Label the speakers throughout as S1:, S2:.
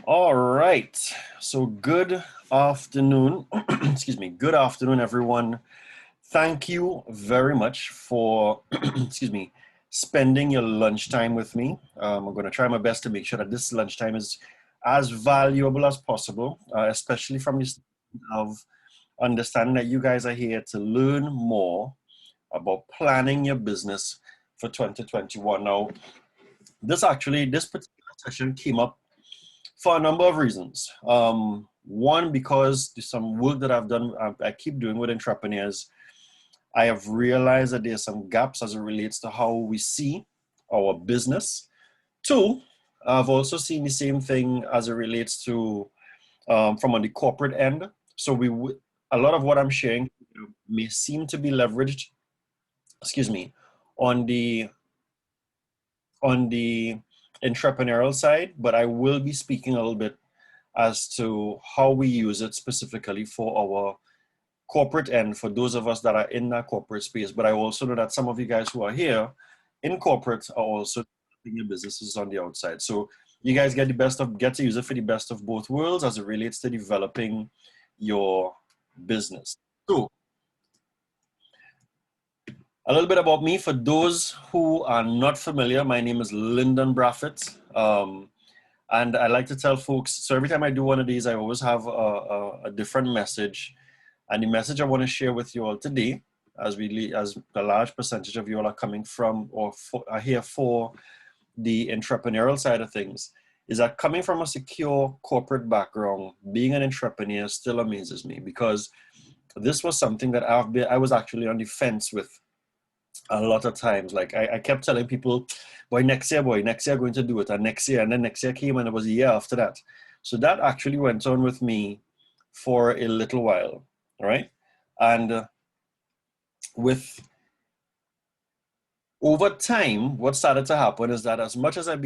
S1: All right. So good afternoon. Excuse me. Good afternoon, everyone. Thank you very much for, excuse me, spending your lunchtime with me. I'm going to try my best to make sure that this lunchtime is as valuable as possible, especially from the standpoint of understanding that you guys are here to learn more about planning your business for 2021. Now, this particular session came up for a number of reasons. One, because there's some work that I've done, I keep doing with entrepreneurs. I have realized that there's some gaps as it relates to how we see our business. Two, I've also seen the same thing as it relates to from on the corporate end. So a lot of what I'm sharing may seem to be leveraged, excuse me, on the on the entrepreneurial side, but I will be speaking a little bit as to how we use it specifically for our corporate end, for those of us that are in that corporate space. But I also know that some of you guys who are here in corporate are also doing your businesses on the outside. So you guys get to use it for the best of both worlds as it relates to developing your business. So a little bit about me for those who are not familiar. My name is Lyndon Braffett. And I like to tell folks, so every time I do one of these, I always have a different message. And the message I want to share with you all today, as a large percentage of you all are coming from or are here for the entrepreneurial side of things, is that coming from a secure corporate background, being an entrepreneur still amazes me, because this was something that I was actually on the fence with a lot of times. Like I kept telling people, boy, next year, I'm going to do it. And then next year came, and it was a year after that. So that actually went on with me for a little while, right? And with over time, what started to happen is that as much as I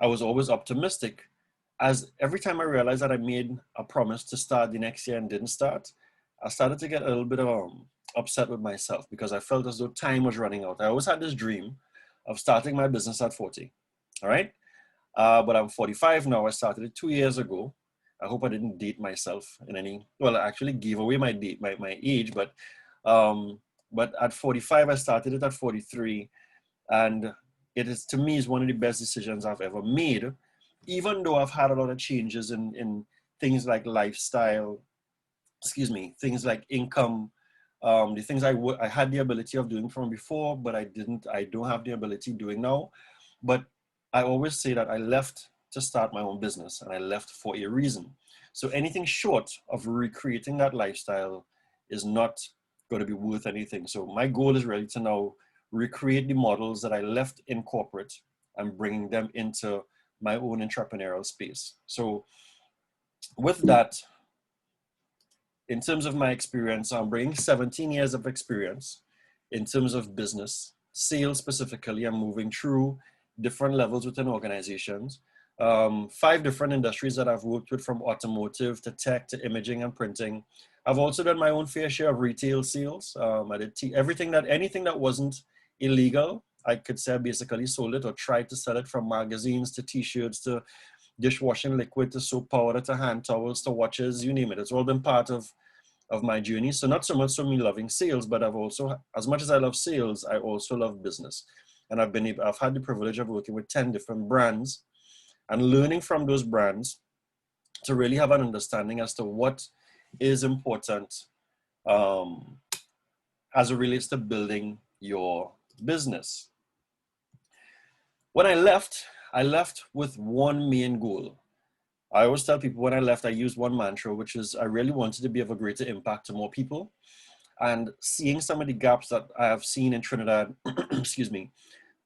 S1: was always optimistic, as every time I realized that I made a promise to start the next year and didn't start, I started to get a little bit of upset with myself, because I felt as though time was running out. I always had this dream of starting my business at 40, all right? But I'm 45 now. I started it 2 years ago. I hope I didn't date myself in any, well, I actually gave away my age, but at 45, I started it at 43. And it is, to me, is one of the best decisions I've ever made, even though I've had a lot of changes in things like lifestyle, excuse me, things like income, the things I had the ability of doing from before, but I don't have the ability doing now. But I always say that I left to start my own business, and I left for a reason. So anything short of recreating that lifestyle is not going to be worth anything. So my goal is really to now recreate the models that I left in corporate and bringing them into my own entrepreneurial space. So with that, in terms of my experience, I'm bringing 17 years of experience in terms of business, sales specifically. I'm moving through different levels within organizations, 5 different industries that I've worked with, from automotive to tech to imaging and printing. I've also done my own fair share of retail sales. I did anything that wasn't illegal. I could say I basically sold it or tried to sell it, from magazines to t-shirts to dishwashing liquid to soap powder to hand towels to watches, you name it. It's all been part of my journey. So not so much for me loving sales, but I've also, as much as I love sales, I also love business. And I've had the privilege of working with 10 different brands and learning from those brands to really have an understanding as to what is important as it relates to building your business. When I left with one main goal. I always tell people when I left, I used one mantra, which is I really wanted to be of a greater impact to more people. And seeing some of the gaps that I have seen in Trinidad, excuse me,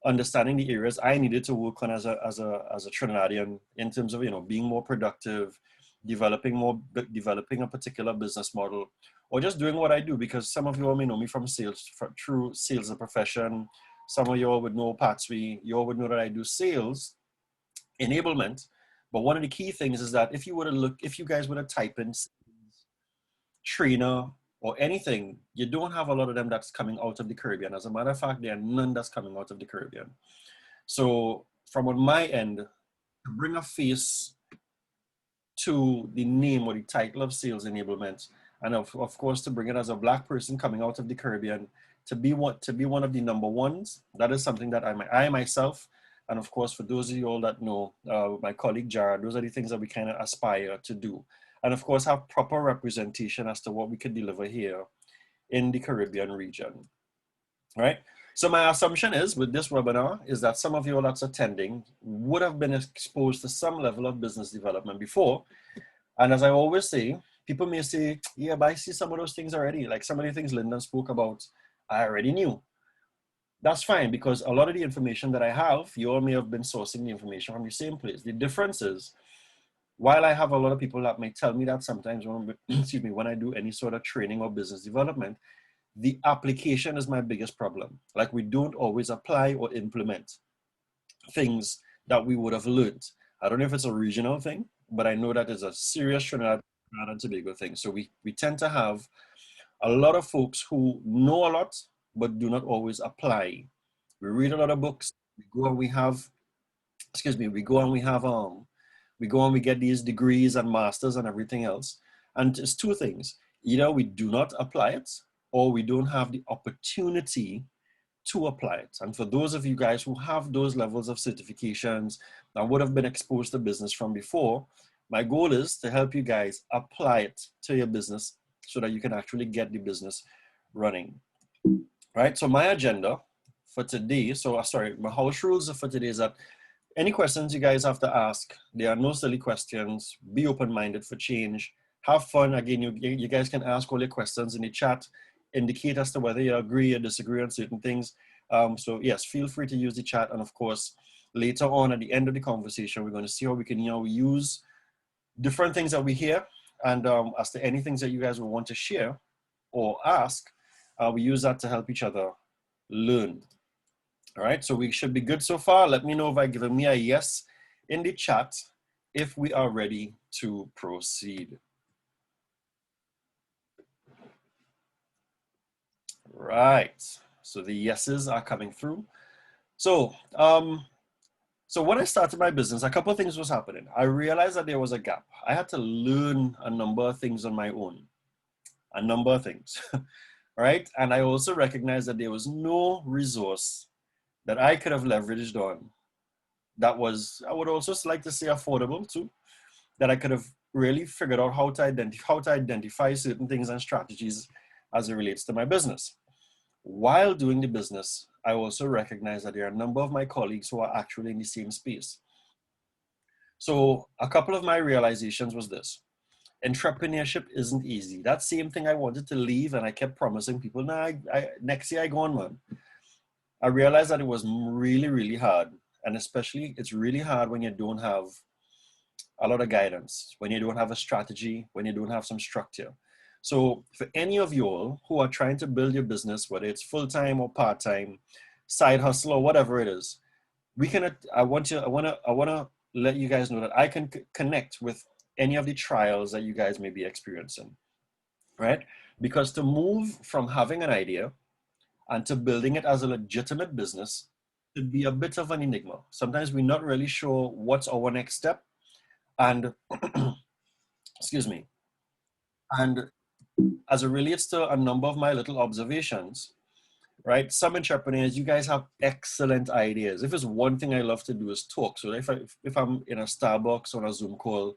S1: understanding the areas I needed to work on as a Trinidadian, in terms of, being more productive, developing a particular business model, or just doing what I do. Because some of you all may know me from sales, through sales as a profession. Some of you all would know OPAAT-SWY. You all would know that I do sales enablement. But one of the key things is that if you guys were to type in trainer or anything, you don't have a lot of them that's coming out of the Caribbean. As a matter of fact, there are none that's coming out of the Caribbean. So from on my end, to bring a face to the name or the title of sales enablement, and of course to bring it as a Black person coming out of the Caribbean to be one of the number ones. That is something that I myself, and of course for those of you all that know my colleague Jared, those are the things that we kind of aspire to do, and of course have proper representation as to what we could deliver here in the Caribbean region, right? So my assumption is with this webinar is that some of you all that's attending would have been exposed to some level of business development before. And as I always say, people may say, yeah, but I see some of those things already. Like some of the things Lyndon spoke about, I already knew. That's fine, because a lot of the information that I have, you all may have been sourcing the information from the same place. The difference is, while I have a lot of people that may tell me that sometimes when, excuse me, when I do any sort of training or business development, the application is my biggest problem. Like we don't always apply or implement things that we would have learned. I don't know if it's a regional thing, but I know that it's a serious Trinidad and Tobago thing. So we tend to have a lot of folks who know a lot, but do not always apply. We read a lot of books, we go and we have, excuse me, we go and we get these degrees and masters and everything else. And it's two things. Either we do not apply it, or we don't have the opportunity to apply it. And for those of you guys who have those levels of certifications that would have been exposed to business from before, my goal is to help you guys apply it to your business so that you can actually get the business running. Right? So my agenda for today, my house rules for today is that any questions you guys have to ask, there are no silly questions. Be open-minded for change. Have fun. Again, you guys can ask all your questions in the chat. Indicate as to whether you agree or disagree on certain things. So yes, feel free to use the chat. And of course, later on at the end of the conversation, we're going to see how we can use different things that we hear. And as to any things that you guys will want to share or ask, we use that to help each other learn. All right, so we should be good so far. Let me know by giving me a yes in the chat if we are ready to proceed. Right, so the yeses are coming through. So, so when I started my business, a couple of things was happening. I realized that there was a gap. I had to learn a number of things on my own, a number of things, right? And I also recognized that there was no resource that I could have leveraged on that was, I would also like to say, affordable too, that I could have really figured out how to identify certain things and strategies as it relates to my business. While doing the business, I also recognize that there are a number of my colleagues who are actually in the same space. So a couple of my realizations was this: entrepreneurship isn't easy. That same thing I wanted to leave, and I kept promising people, nah, next year I go on, man. I realized that it was really, really hard. And especially it's really hard when you don't have a lot of guidance, when you don't have a strategy, when you don't have some structure. So for any of you all who are trying to build your business, whether it's full-time or part-time, side hustle or whatever it is, I want to let you guys know that I can connect with any of the trials that you guys may be experiencing, right? Because to move from having an idea and to building it as a legitimate business could be a bit of an enigma. Sometimes we're not really sure what's our next step. And excuse me. And as it relates to a number of my little observations, right? Some entrepreneurs, you guys have excellent ideas. If it's one thing I love to do is talk. So if I'm in a Starbucks on a Zoom call,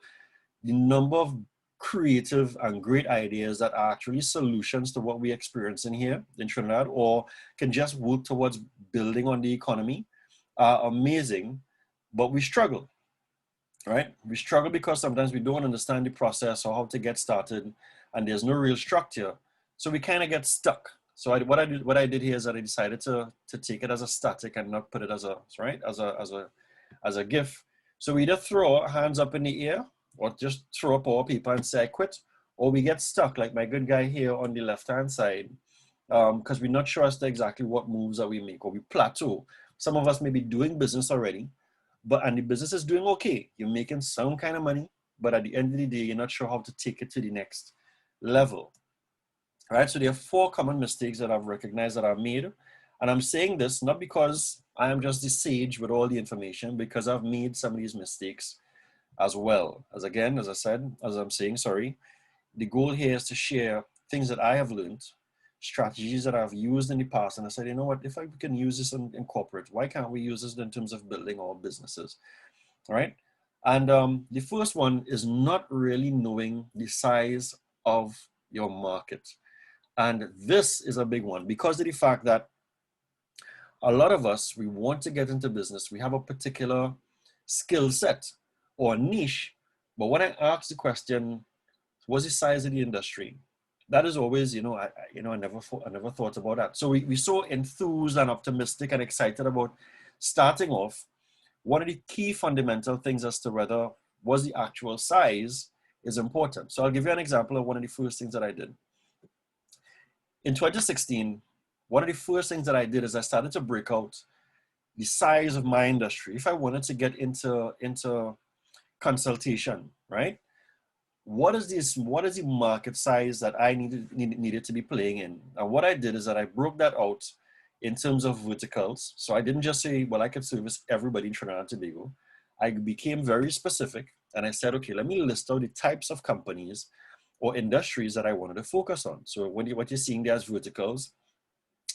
S1: the number of creative and great ideas that are actually solutions to what we experience in here in Trinidad, or can just work towards building on the economy, are amazing, but we struggle, right? We struggle because sometimes we don't understand the process or how to get started, and there's no real structure. So we kind of get stuck. So what I did here is that I decided to take it as a static and not put it as a GIF. So we either throw our hands up in the air or just throw up our paper and say I quit, or we get stuck like my good guy here on the left-hand side, because we're not sure as to exactly what moves that we make, or we plateau. Some of us may be doing business already, and the business is doing okay. You're making some kind of money, but at the end of the day, you're not sure how to take it to the next level. All right, so there are 4 common mistakes that I've recognized that I've made. And I'm saying this not because I am just the sage with all the information, because I've made some of these mistakes. as well. As again, as I said, as I'm saying, sorry, the goal here is to share things that I have learned, strategies that I've used in the past. And I said, you know what, if I can use this in corporate, why can't we use this in terms of building our businesses? All right. And the first one is not really knowing the size of your market. And this is a big one because of the fact that a lot of us, we want to get into business. We have a particular skill set or niche. But when I ask the question, what's the size of the industry? That is always, I never thought about that. So we're so enthused and optimistic and excited about starting off. One of the key fundamental things as to whether was the actual size is important. So I'll give you an example of one of the first things that I did. In 2016, one of the first things that I did is I started to break out the size of my industry. If I wanted to get into consultation, right? What is the market size that I needed to be playing in? And what I did is that I broke that out in terms of verticals. So I didn't just say, well, I could service everybody in Trinidad and Tobago. I became very specific and I said, okay, let me list out the types of companies or industries that I wanted to focus on. So what you're seeing there as verticals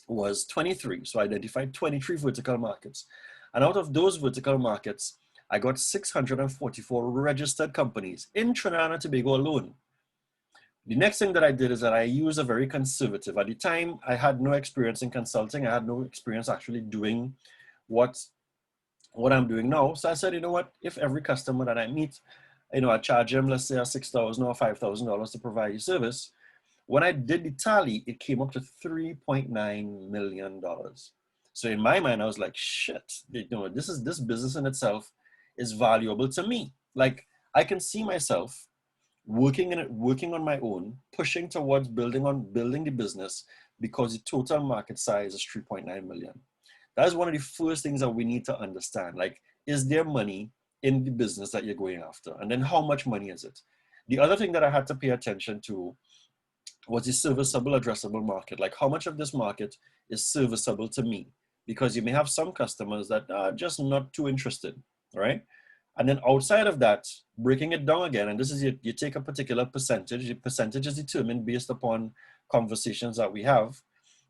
S1: was 23. So I identified 23 vertical markets. And out of those vertical markets, I got 644 registered companies in Trinidad and Tobago alone. The next thing that I did is that I used a very conservative. At the time, I had no experience in consulting. I had no experience actually doing what I'm doing now. So I said, you know what, if every customer that I meet, I charge them, let's say, $6,000 or $5,000 to provide a service. When I did the tally, it came up to $3.9 million. So in my mind, I was like, shit, this business in itself is valuable to me. Like, I can see myself working on my own, pushing towards building the business because the total market size is 3.9 million. That is one of the first things that we need to understand. Like, is there money in the business that you're going after? And then how much money is it? The other thing that I had to pay attention to was the serviceable addressable market. Like, how much of this market is serviceable to me? Because you may have some customers that are just not too interested, right? And then outside of that, breaking it down again, and this is you take a particular percentage. The percentage is determined based upon conversations that we have.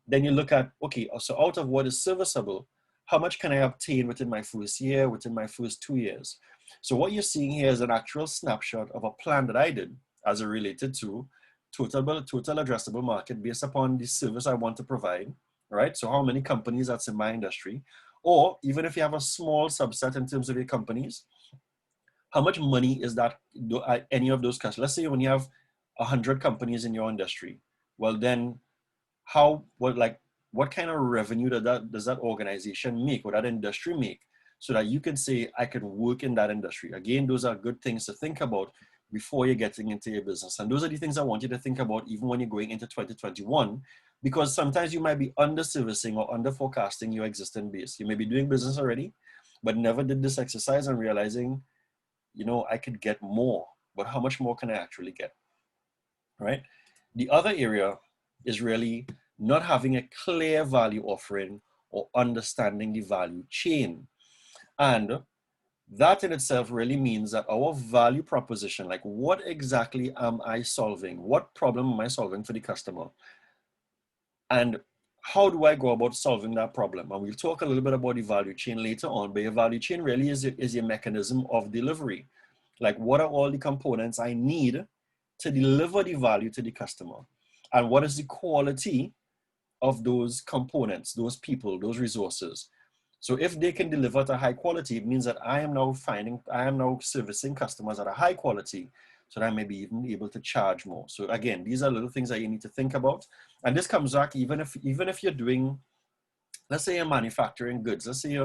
S1: Then you look at, okay, so out of what is serviceable, how much can I obtain within my first year, within my first 2 years? So what you're seeing here is an actual snapshot of a plan that I did as it related to total addressable market based upon the service I want to provide, right? So how many companies that's in my industry, or even if you have a small subset in terms of your companies, how much money is that any of those customers? Let's say when you have 100 companies in your industry, well then what kind of revenue does that organization make or that industry make, so that you can say, I can work in that industry. Again, those are good things to think about before you're getting into your business. And those are the things I want you to think about even when you're going into 2021, because sometimes you might be under servicing or under forecasting your existing base. You may be doing business already, but never did this exercise and realizing, I could get more, but how much more can I actually get, right? The other area is really not having a clear value offering or understanding the value chain. And that in itself really means that our value proposition, like what exactly am I solving? What problem am I solving for the customer? And how do I go about solving that problem? And we'll talk a little bit about the value chain later on, but your value chain really is your mechanism of delivery. Like, what are all the components I need to deliver the value to the customer? And what is the quality of those components, those people, those resources? So if they can deliver at a high quality, it means that I am now servicing customers at a high quality, so that I may be even able to charge more. So again, these are little things that you need to think about. And this comes back even if you're doing, let's say you're manufacturing goods, let's say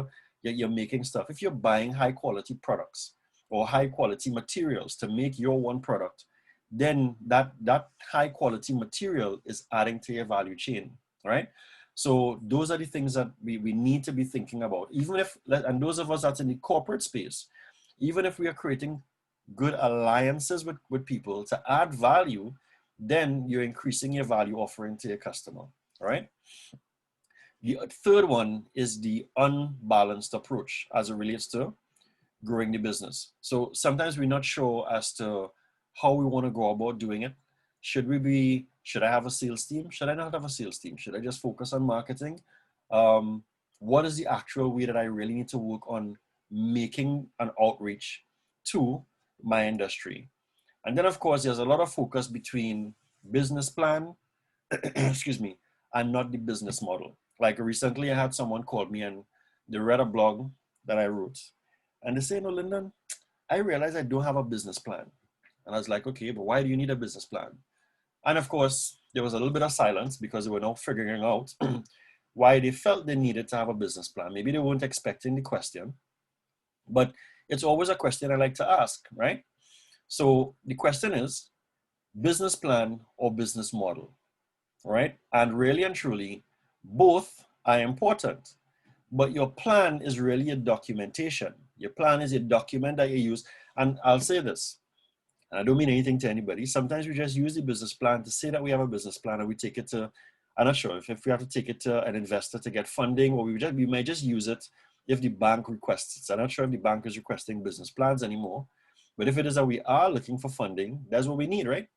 S1: you're making stuff. If you're buying high quality products or high quality materials to make your one product, then that high quality material is adding to your value chain, right? So those are the things that we need to be thinking about. And those of us that's in the corporate space, even if we are creating good alliances with people to add value, then you're increasing your value offering to your customer, right? The third one is the unbalanced approach as it relates to growing the business. So sometimes we're not sure as to how we want to go about doing it. Should I have a sales team? Should I not have a sales team? Should I just focus on marketing? Um, what is the actual way that I really need to work on making an outreach to my industry? And then of course, there's a lot of focus between business plan, excuse me, and not the business model. Like recently I had someone call me and they read a blog that I wrote. And they say, no, Lyndon, I realize I don't have a business plan. And I was like, okay, but why do you need a business plan? And of course, there was a little bit of silence because they were now figuring out why they felt they needed to have a business plan. Maybe they weren't expecting the question, but it's always a question I like to ask, right? So the question is business plan or business model, right? And really and truly, both are important. But your plan is really a documentation. Your plan is a document that you use. And I'll say this, and I don't mean anything to anybody. Sometimes we just use the business plan to say that we have a business plan and we take it to, I'm not sure if we have to take it to an investor to get funding, or we might just use it if the bank requests it. So I'm not sure if the bank is requesting business plans anymore. But if it is that we are looking for funding, that's what we need, right?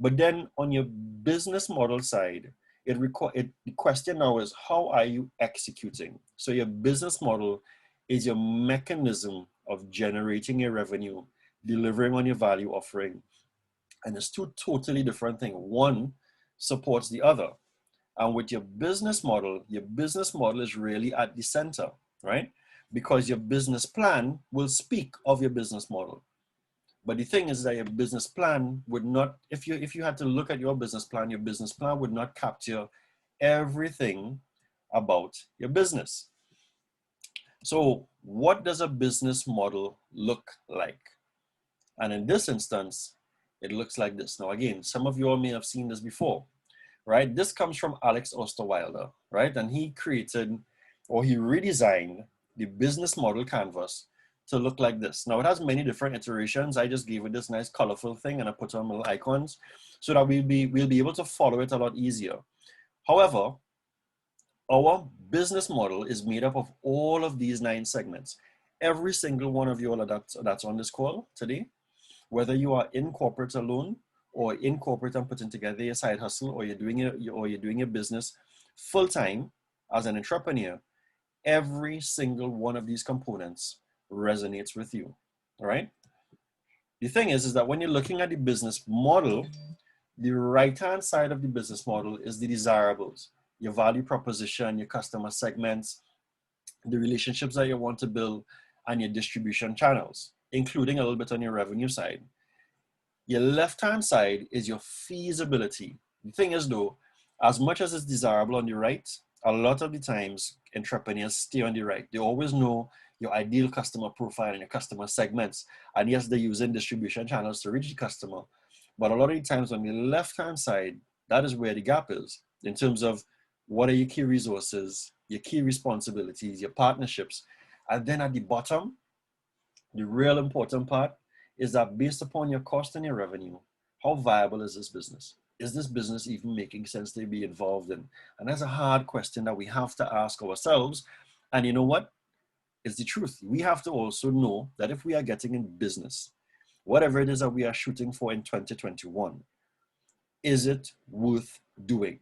S1: But then on your business model side, the question now is, how are you executing? So your business model is your mechanism of generating your revenue, delivering on your value offering. And it's two totally different things. One supports the other. And with your business model is really at the center, right? Because your business plan will speak of your business model. But the thing is that your business plan would not, if you had to look at your business plan would not capture everything about your business. So what does a business model look like? And in this instance, it looks like this. Now, again, some of you all may have seen this before, right? This comes from Alex Osterwilder, right? And he created, or he redesigned the business model canvas to look like this. Now it has many different iterations. I just gave it this nice colorful thing and I put on little icons so that we'll be able to follow it a lot easier. However, our business model is made up of all of these 9 segments. Every single one of you all that's on this call today, whether you are in corporate alone or in corporate and putting together your side hustle, or you're doing your business full time as an entrepreneur, every single one of these components resonates with you. All right. The thing is that when you're looking at the business model, the right-hand side of the business model is the desirables, your value proposition, your customer segments, the relationships that you want to build, and your distribution channels, including a little bit on your revenue side. Your left-hand side is your feasibility. The thing is though, as much as it's desirable on the right, a lot of the times entrepreneurs stay on the right. They always know your ideal customer profile and your customer segments. And yes, they're using distribution channels to reach the customer. But a lot of the times on the left-hand side, that is where the gap is in terms of what are your key resources, your key responsibilities, your partnerships. And then at the bottom, the real important part is that based upon your cost and your revenue, how viable is this business? Is this business even making sense to be involved in? And that's a hard question that we have to ask ourselves. And you know what? It's the truth. We have to also know that if we are getting in business, whatever it is that we are shooting for in 2021, is it worth doing?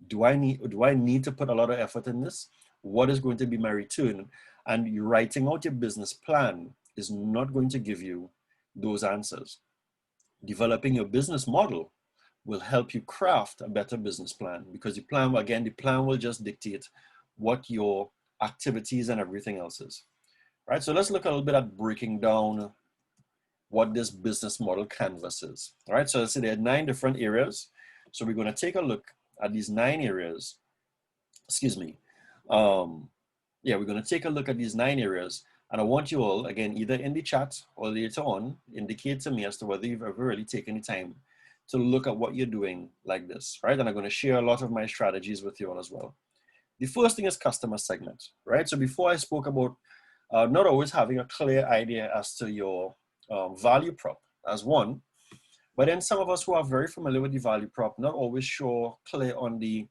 S1: Do I need to put a lot of effort in this? What is going to be my return? And you writing out your business plan is not going to give you those answers. Developing your business model will help you craft a better business plan, because the plan will just dictate what your activities and everything else is. Right? So let's look a little bit at breaking down what this business model canvas is. All right, so let's say there are 9 different areas. So we're going to take a look at these 9 areas. Excuse me. We're going to take a look at these 9 areas. And I want you all, again, either in the chat or later on, indicate to me as to whether you've ever really taken the time to look at what you're doing like this, right? And I'm going to share a lot of my strategies with you all as well. The first thing is customer segment, right? So before I spoke about not always having a clear idea as to your value prop as one, but then some of us who are very familiar with the value prop, not always sure, clear on the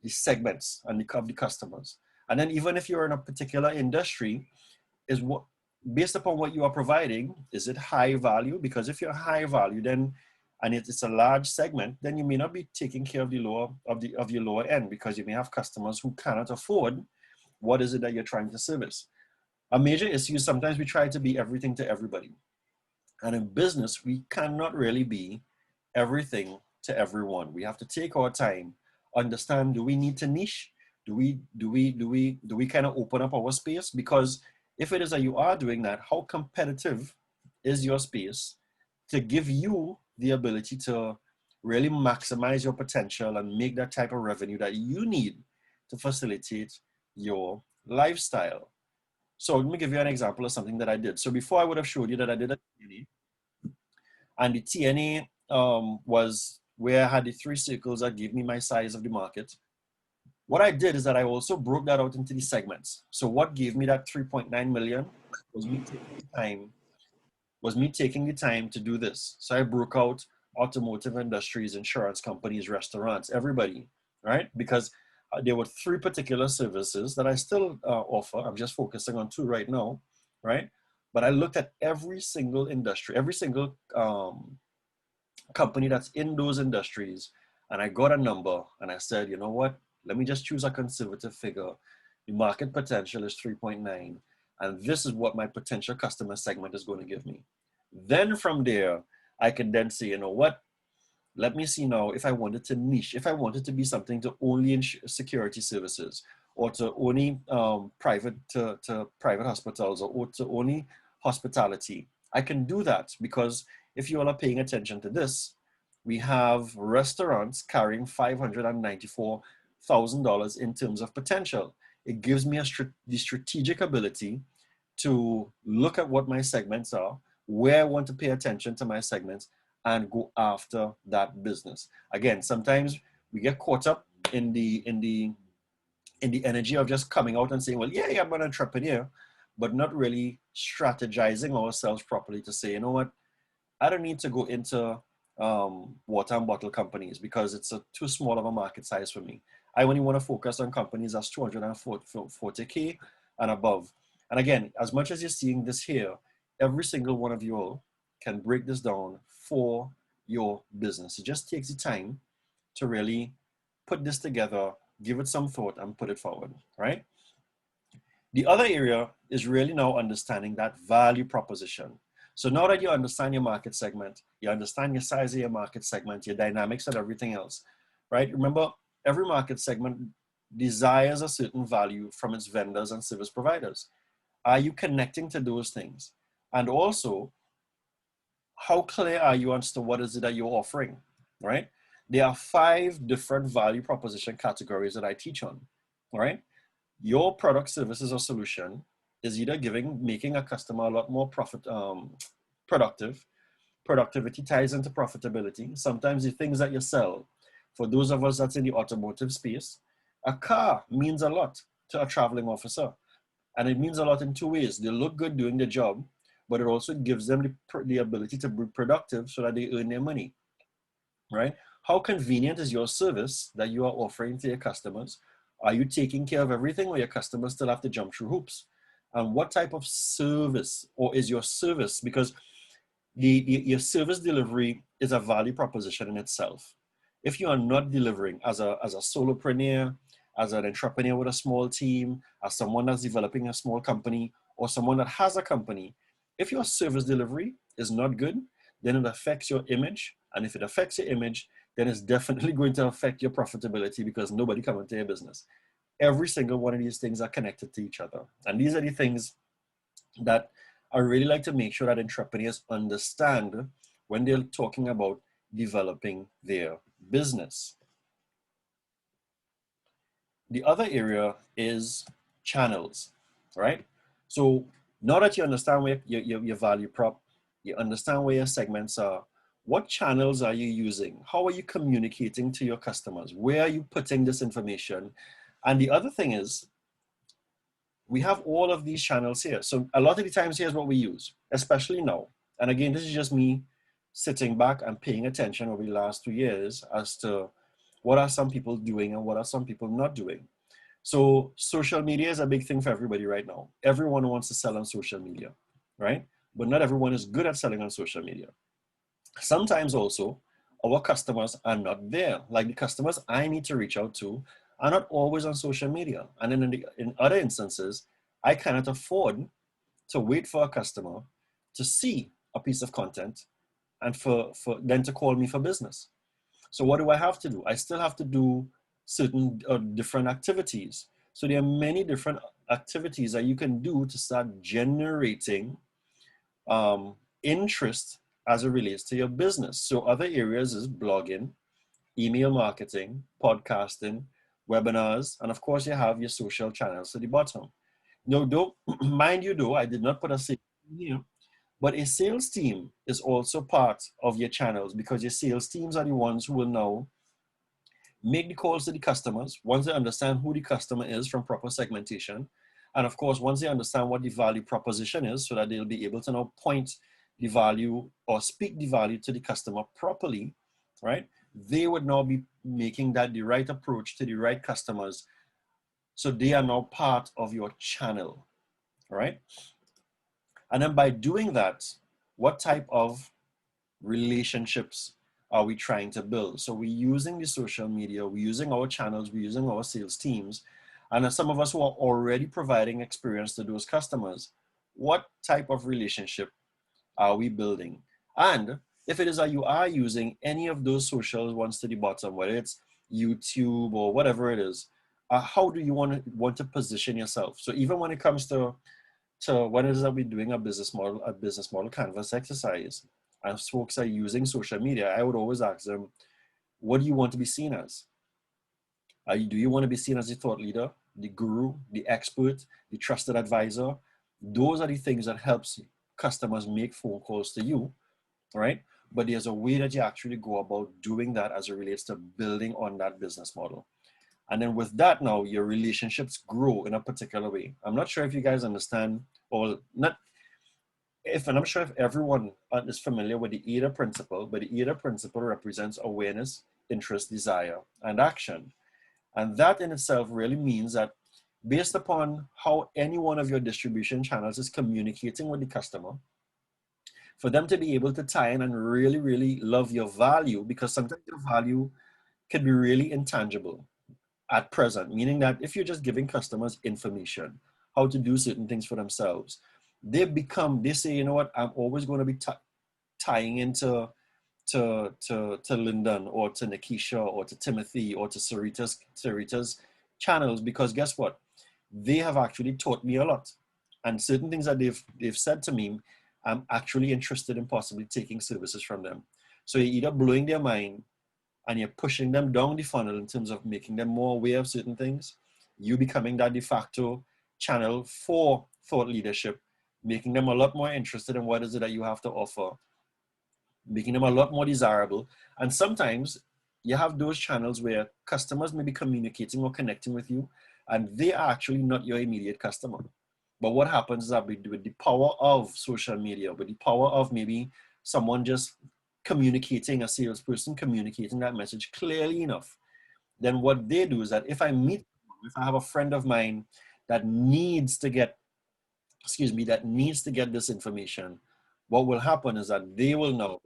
S1: segments and the customers. And then even if you're in a particular industry, is based upon what you are providing, is it high value? Because if you're high value, then and it's a large segment, then you may not be taking care of the lower of your lower end, because you may have customers who cannot afford what is it that you're trying to service. A major issue is sometimes we try to be everything to everybody. And in business, we cannot really be everything to everyone. We have to take our time, understand, do we need to niche? Do we kind of open up our space? Because if it is that you are doing that, how competitive is your space to give you the ability to really maximize your potential and make that type of revenue that you need to facilitate your lifestyle? So let me give you an example of something that I did. So before, I would have showed you that I did a TNA, and the TNA was where I had the 3 circles that gave me my size of the market. What I did is that I also broke that out into the segments. So what gave me that 3.9 million was me taking the time to do this. So I broke out automotive industries, insurance companies, restaurants, everybody, right? Because there were 3 particular services that I still offer. I'm just focusing on 2 right now, right? But I looked at every single industry, every single company that's in those industries, and I got a number, and I said, you know what? Let me just choose a conservative figure. The market potential is 3.9, and this is what my potential customer segment is going to give me. Then from there, I can then say, you know what? Let me see now if I wanted to niche, if I wanted to be something to only in security services, or to only private hospitals, or to only hospitality. I can do that, because if you all are paying attention to this, we have restaurants carrying $594,000 in terms of potential. It gives me the strategic ability to look at what my segments are, where I want to pay attention to my segments, and go after that business. Again, sometimes we get caught up in the energy of just coming out and saying, well, yeah, I'm an entrepreneur, but not really strategizing ourselves properly to say, you know what, I don't need to go into water and bottle companies, because it's too small of a market size for me. I only want to focus on companies that's 240K and above. And again, as much as you're seeing this here, every single one of you all can break this down for your business. It just takes the time to really put this together, give it some thought, and put it forward, right? The other area is really now understanding that value proposition. So now that you understand your market segment, you understand your size of your market segment, your dynamics and everything else, right? Remember, every market segment desires a certain value from its vendors and service providers. Are you connecting to those things? And also, how clear are you as to what is it that you're offering, right? There are 5 different value proposition categories that I teach on, all right? Your product, services, or solution is either making a customer a lot more productive. Productivity ties into profitability. Sometimes the things that you sell, for those of us that's in the automotive space, a car means a lot to a traveling officer. And it means a lot in 2 ways. They look good doing the job, but it also gives them the ability to be productive so that they earn their money, right? How convenient is your service that you are offering to your customers? Are you taking care of everything, or your customers still have to jump through hoops? And what type of service, or is your service, because your service delivery is a value proposition in itself. If you are not delivering as a solopreneur, as an entrepreneur with a small team, as someone that's developing a small company, or someone that has a company, if your service delivery is not good, then it affects your image. And if it affects your image, then it's definitely going to affect your profitability, because nobody comes into your business. Every single one of these things are connected to each other. And these are the things that I really like to make sure that entrepreneurs understand when they're talking about developing their business. The other area is channels, right? So now that you understand where your value prop, you understand where your segments are, what channels are you using? How are you communicating to your customers? Where are you putting this information? And the other thing is, we have all of these channels here. So a lot of the times, here's what we use, especially now. And again, this is just me sitting back and paying attention over the last 2 years as to what are some people doing and what are some people not doing. So social media is a big thing for everybody right now. Everyone wants to sell on social media. right? But not everyone is good at selling on social media. Sometimes also, our customers are not there. Like the customers I need to reach out to are not always on social media. And then in other instances, I cannot afford to wait for a customer to see a piece of content and for them to call me for business. So what do I have to do? I still have to do certain different activities. So there are many different activities that you can do to start generating interest as it relates to your business. So other areas is blogging, email marketing, podcasting, webinars, and of course you have your social channels at the bottom. No, though, mind you though, I did not put a sales team here, but a sales team is also part of your channels because your sales teams are the ones who will now make the calls to the customers once they understand who the customer is from proper segmentation. And of course, once they understand what the value proposition is, so that they'll be able to now point the value or speak the value to the customer properly, right? They would now be making that the right approach to the right customers. So they are now part of your channel, right? And then by doing that, what type of relationships are we trying to build? So we're using the social media, we're using our channels, we're using our sales teams, and as some of us who are already providing experience to those customers, what type of relationship are we building? And if it is that you are using any of those social ones to the bottom, whether it's YouTube or whatever it is, how do you want to position yourself? So even when it comes to when it is that we're doing a business model canvas exercise, and folks are using social media, I would always ask them, what do you want to be seen as? Do you want to be seen as the thought leader, the guru, the expert, the trusted advisor? Those are the things that helps customers make phone calls to you, right? But there's a way that you actually go about doing that as it relates to building on that business model. And then with that now, your relationships grow in a particular way. I'm not sure if you guys understand, or not, and I'm sure if everyone is familiar with the AIDA principle, but the AIDA principle represents awareness, interest, desire, and action. And that in itself really means that based upon how any one of your distribution channels is communicating with the customer, for them to be able to tie in and really, really love your value, because sometimes your value can be really intangible at present, meaning that if you're just giving customers information, how to do certain things for themselves, they say, you know what, I'm always going to be tying into to Lyndon or to Nikisha or to Timothy or to Sarita's channels, because guess what? They have actually taught me a lot. And certain things that they've said to me, I'm actually interested in possibly taking services from them. So you're either blowing their mind and you're pushing them down the funnel in terms of making them more aware of certain things, you becoming that de facto channel for thought leadership, making them a lot more interested in what is it that you have to offer, making them a lot more desirable. And sometimes you have those channels where customers may be communicating or connecting with you, and they are actually not your immediate customer. But what happens is that with the power of social media, with the power of maybe someone just communicating, a salesperson communicating that message clearly enough, then what they do is that if if I have a friend of mine that needs to get, that needs to get this information, what will happen is that they will now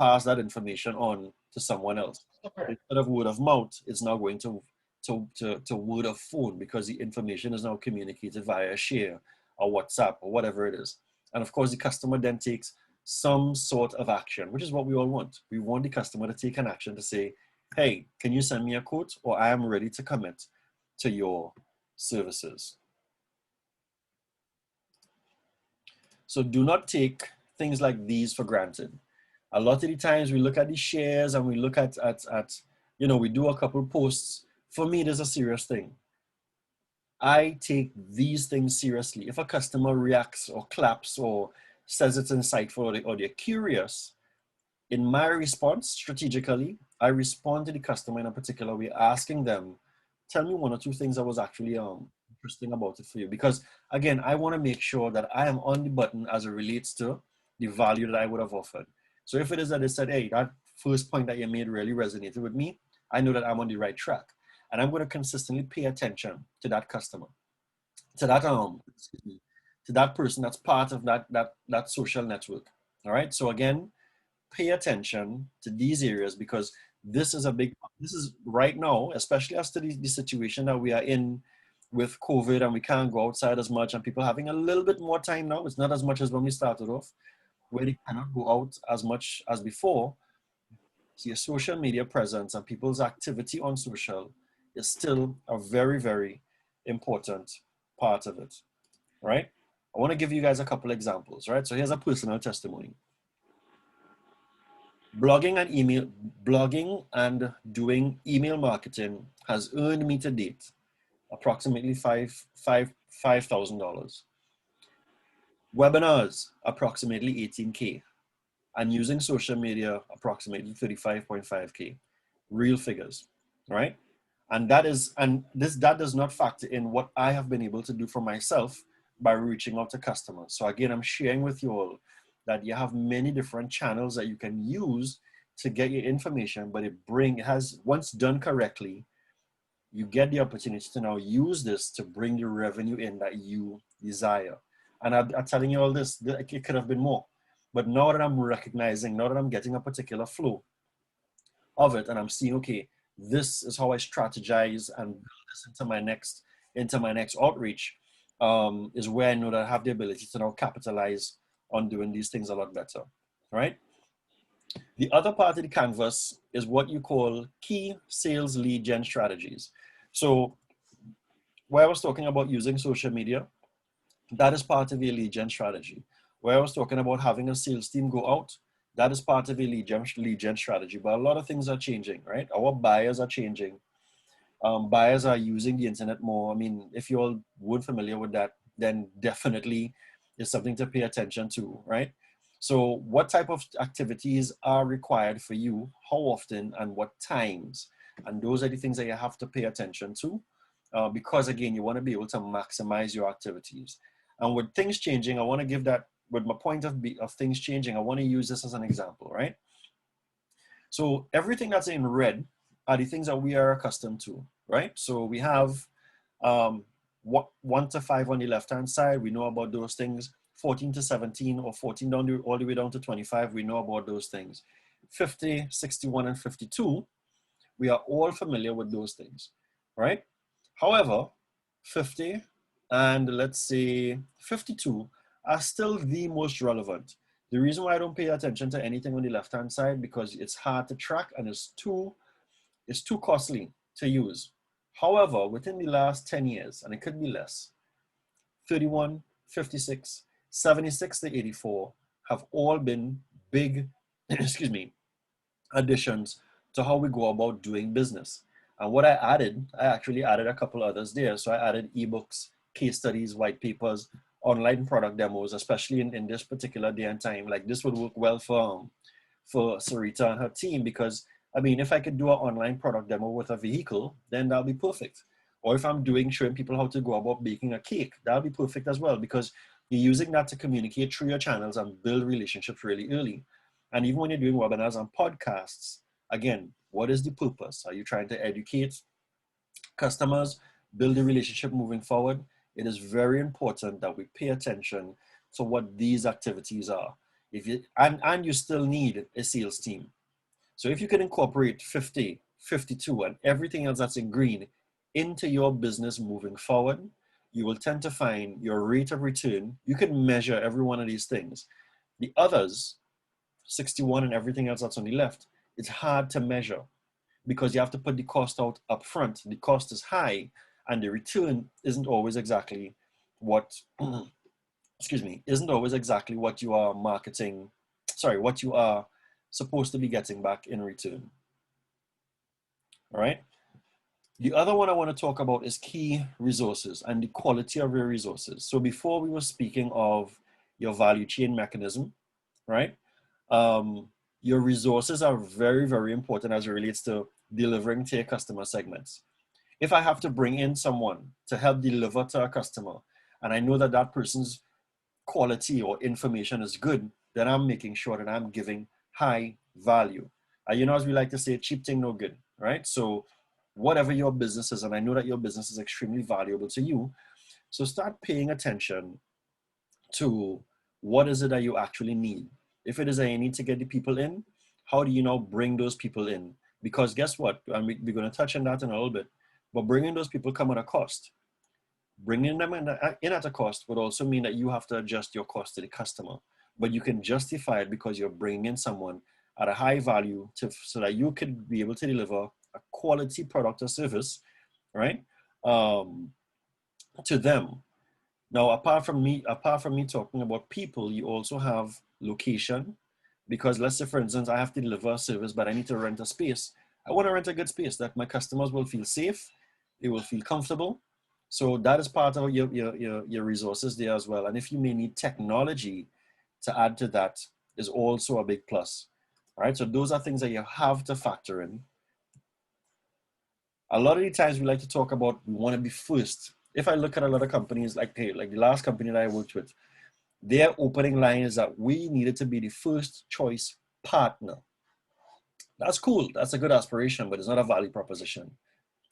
S1: pass that information on to someone else. Instead of word of mouth, it's now going to word of phone, because the information is now communicated via share or WhatsApp or whatever it is. And of course, the customer then takes some sort of action, which is what we all want. We want the customer to take an action to say, hey, can you send me a quote, or I am ready to commit to your services. So do not take things like these for granted. A lot of the times we look at the shares and we look at we do a couple posts. For me, it is a serious thing. I take these things seriously. If a customer reacts or claps or says it's insightful, or they're curious, in my response strategically, I respond to the customer in a particular way, asking them, tell me one or two things that was actually interesting about it for you. Because again, I want to make sure that I am on the button as it relates to the value that I would have offered. So if it is that they said, hey, that first point that you made really resonated with me, I know that I'm on the right track. And I'm going to consistently pay attention to that customer, to that to that person that's part of that social network. All right. So again, pay attention to these areas because this is right now, especially as to the situation that we are in with COVID and we can't go outside as much and people having a little bit more time now. It's not as much as when we started off, where they cannot go out as much as before. So your social media presence and people's activity on social is still a very, very important part of it, right? I want to give you guys a couple examples, right? So here's a personal testimony. Blogging and doing email marketing has earned me to date approximately $5,000. Webinars, approximately 18K. And using social media, approximately 35.5K. Real figures, right? And that does not factor in what I have been able to do for myself by reaching out to customers. So again, I'm sharing with you all that you have many different channels that you can use to get your information, but it has, once done correctly, you get the opportunity to now use this to bring the revenue in that you desire. And I'm telling you all this, it could have been more. But now that I'm recognizing, now that I'm getting a particular flow of it, and I'm seeing, okay, this is how I strategize and build this into my next outreach, is where I know that I have the ability to now capitalize on doing these things a lot better, right? The other part of the canvas is what you call key sales lead gen strategies. So where I was talking about using social media, that is part of a lead gen strategy. Where I was talking about having a sales team go out, that is part of a lead gen strategy. But a lot of things are changing, right? Our buyers are changing. Buyers are using the internet more. I mean, if you all weren't familiar with that, then definitely it's something to pay attention to, right? So what type of activities are required for you, how often and what times? And those are the things that you have to pay attention to because again, you want to be able to maximize your activities. And with things changing, I want to give that, with my point of things changing, I want to use this as an example, right? So everything that's in red are the things that we are accustomed to, right? So we have 1 to 5 on the left-hand side. We know about those things. 14 to 17 or 14 all the way down to 25, we know about those things. 50, 61, and 52, we are all familiar with those things, right? However, 50 and let's say 52 are still the most relevant. The reason why I don't pay attention to anything on the left-hand side because it's hard to track and it's too costly to use. However, within the last 10 years, and it could be less, 31, 56, 76 to 84 have all been big, excuse me, additions to how we go about doing business. And what I actually added a couple others there. So I added ebooks, case studies, white papers, online product demos, especially in this particular day and time. Like this would work well for Sarita and her team because I mean, if I could do an online product demo with a vehicle, then that'll be perfect. Or if I'm showing people how to go about baking a cake, that'll be perfect as well because you're using that to communicate through your channels and build relationships really early. And even when you're doing webinars and podcasts, again, what is the purpose? Are you trying to educate customers, build a relationship moving forward? It is very important that we pay attention to what these activities are. And you still need a sales team. So if you can incorporate 50, 52, and everything else that's in green into your business moving forward, you will tend to find your rate of return. You can measure every one of these things. The others, 61 and everything else that's on the left, it's hard to measure because you have to put the cost out up front. The cost is high and the return isn't always exactly what, excuse me, isn't always exactly what you are what you are supposed to be getting back in return. All right. The other one I want to talk about is key resources and the quality of your resources. So before we were speaking of your value chain mechanism, right? Your resources are very, very important as it relates to delivering to your customer segments. If I have to bring in someone to help deliver to a customer, and I know that that person's quality or information is good, then I'm making sure that I'm giving high value. As we like to say, cheap thing, no good, right? So whatever your business is, and I know that your business is extremely valuable to you, so start paying attention to what is it that you actually need. If it is that you need to get the people in, how do you now bring those people in? Because guess what? And we're going to touch on that in a little bit. But bringing those people come at a cost. Bringing them in at a cost would also mean that you have to adjust your cost to the customer. But you can justify it because you're bringing in someone at a high value so that you could be able to deliver a quality product or service, right, to them. Now, apart from me talking about people, you also have location, because let's say, for instance, I have to deliver a service, but I need to rent a space. I want to rent a good space that my customers will feel safe, they will feel comfortable. So that is part of your resources there as well. And if you may need technology to add to that, is also a big plus. All right, so those are things that you have to factor in. A lot of the times we like to talk about we want to be first. If I look at a lot of companies, like the last company that I worked with, their opening line is that we needed to be the first choice partner. That's cool. That's a good aspiration, but it's not a value proposition.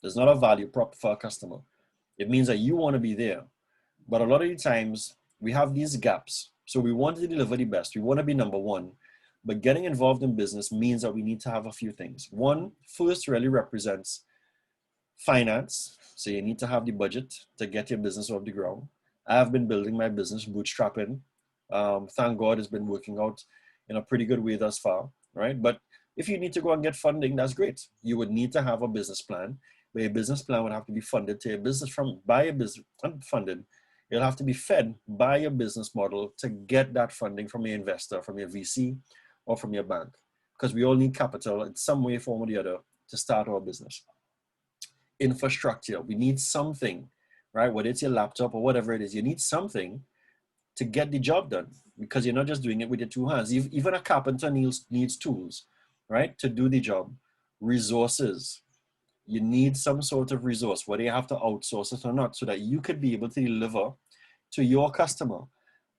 S1: There's not a value prop for a customer. It means that you want to be there. But a lot of the times we have these gaps. So we want to deliver the best. We want to be number one. But getting involved in business means that we need to have a few things. One, first really represents finance. So you need to have the budget to get your business off the ground. I have been building my business bootstrapping. Thank God it's been working out in a pretty good way thus far, right? But if you need to go and get funding, that's great. You would need to have a business plan, but your business plan would have to be funded to your business by your business, unfunded. You'll have to be fed by your business model to get that funding from your investor, from your VC, or from your bank, because we all need capital in some way, form, or the other to start our business. Infrastructure, we need something, right? Whether it's your laptop or whatever it is, you need something to get the job done, because you're not just doing it with your two hands. Even a carpenter needs tools, right, to do the job. Resources, you need some sort of resource, whether you have to outsource it or not, so that you could be able to deliver to your customer.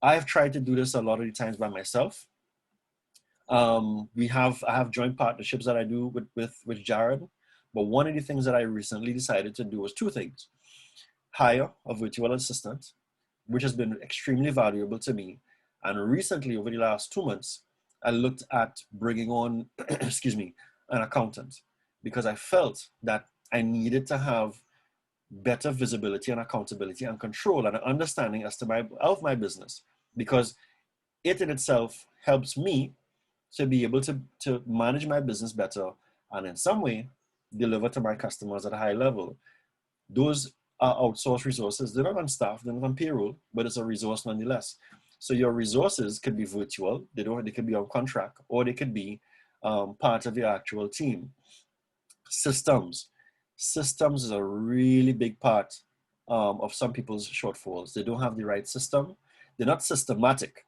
S1: I've tried to do this a lot of the times by myself. I have joint partnerships that I do with Jared, but one of the things that I recently decided to do was two things: hire a virtual assistant, which has been extremely valuable to me. And recently, over the last 2 months, I looked at bringing on, excuse me, an accountant, because I felt that I needed to have better visibility and accountability and control and understanding as to my business, because it in itself helps me to be able to manage my business better and in some way deliver to my customers at a high level. Those are outsourced resources. They're not on staff, they're not on payroll, but it's a resource nonetheless. So your resources could be virtual, they could be on contract, or they could be part of your actual team. Systems is a really big part of some people's shortfalls. They don't have the right system. They're not systematic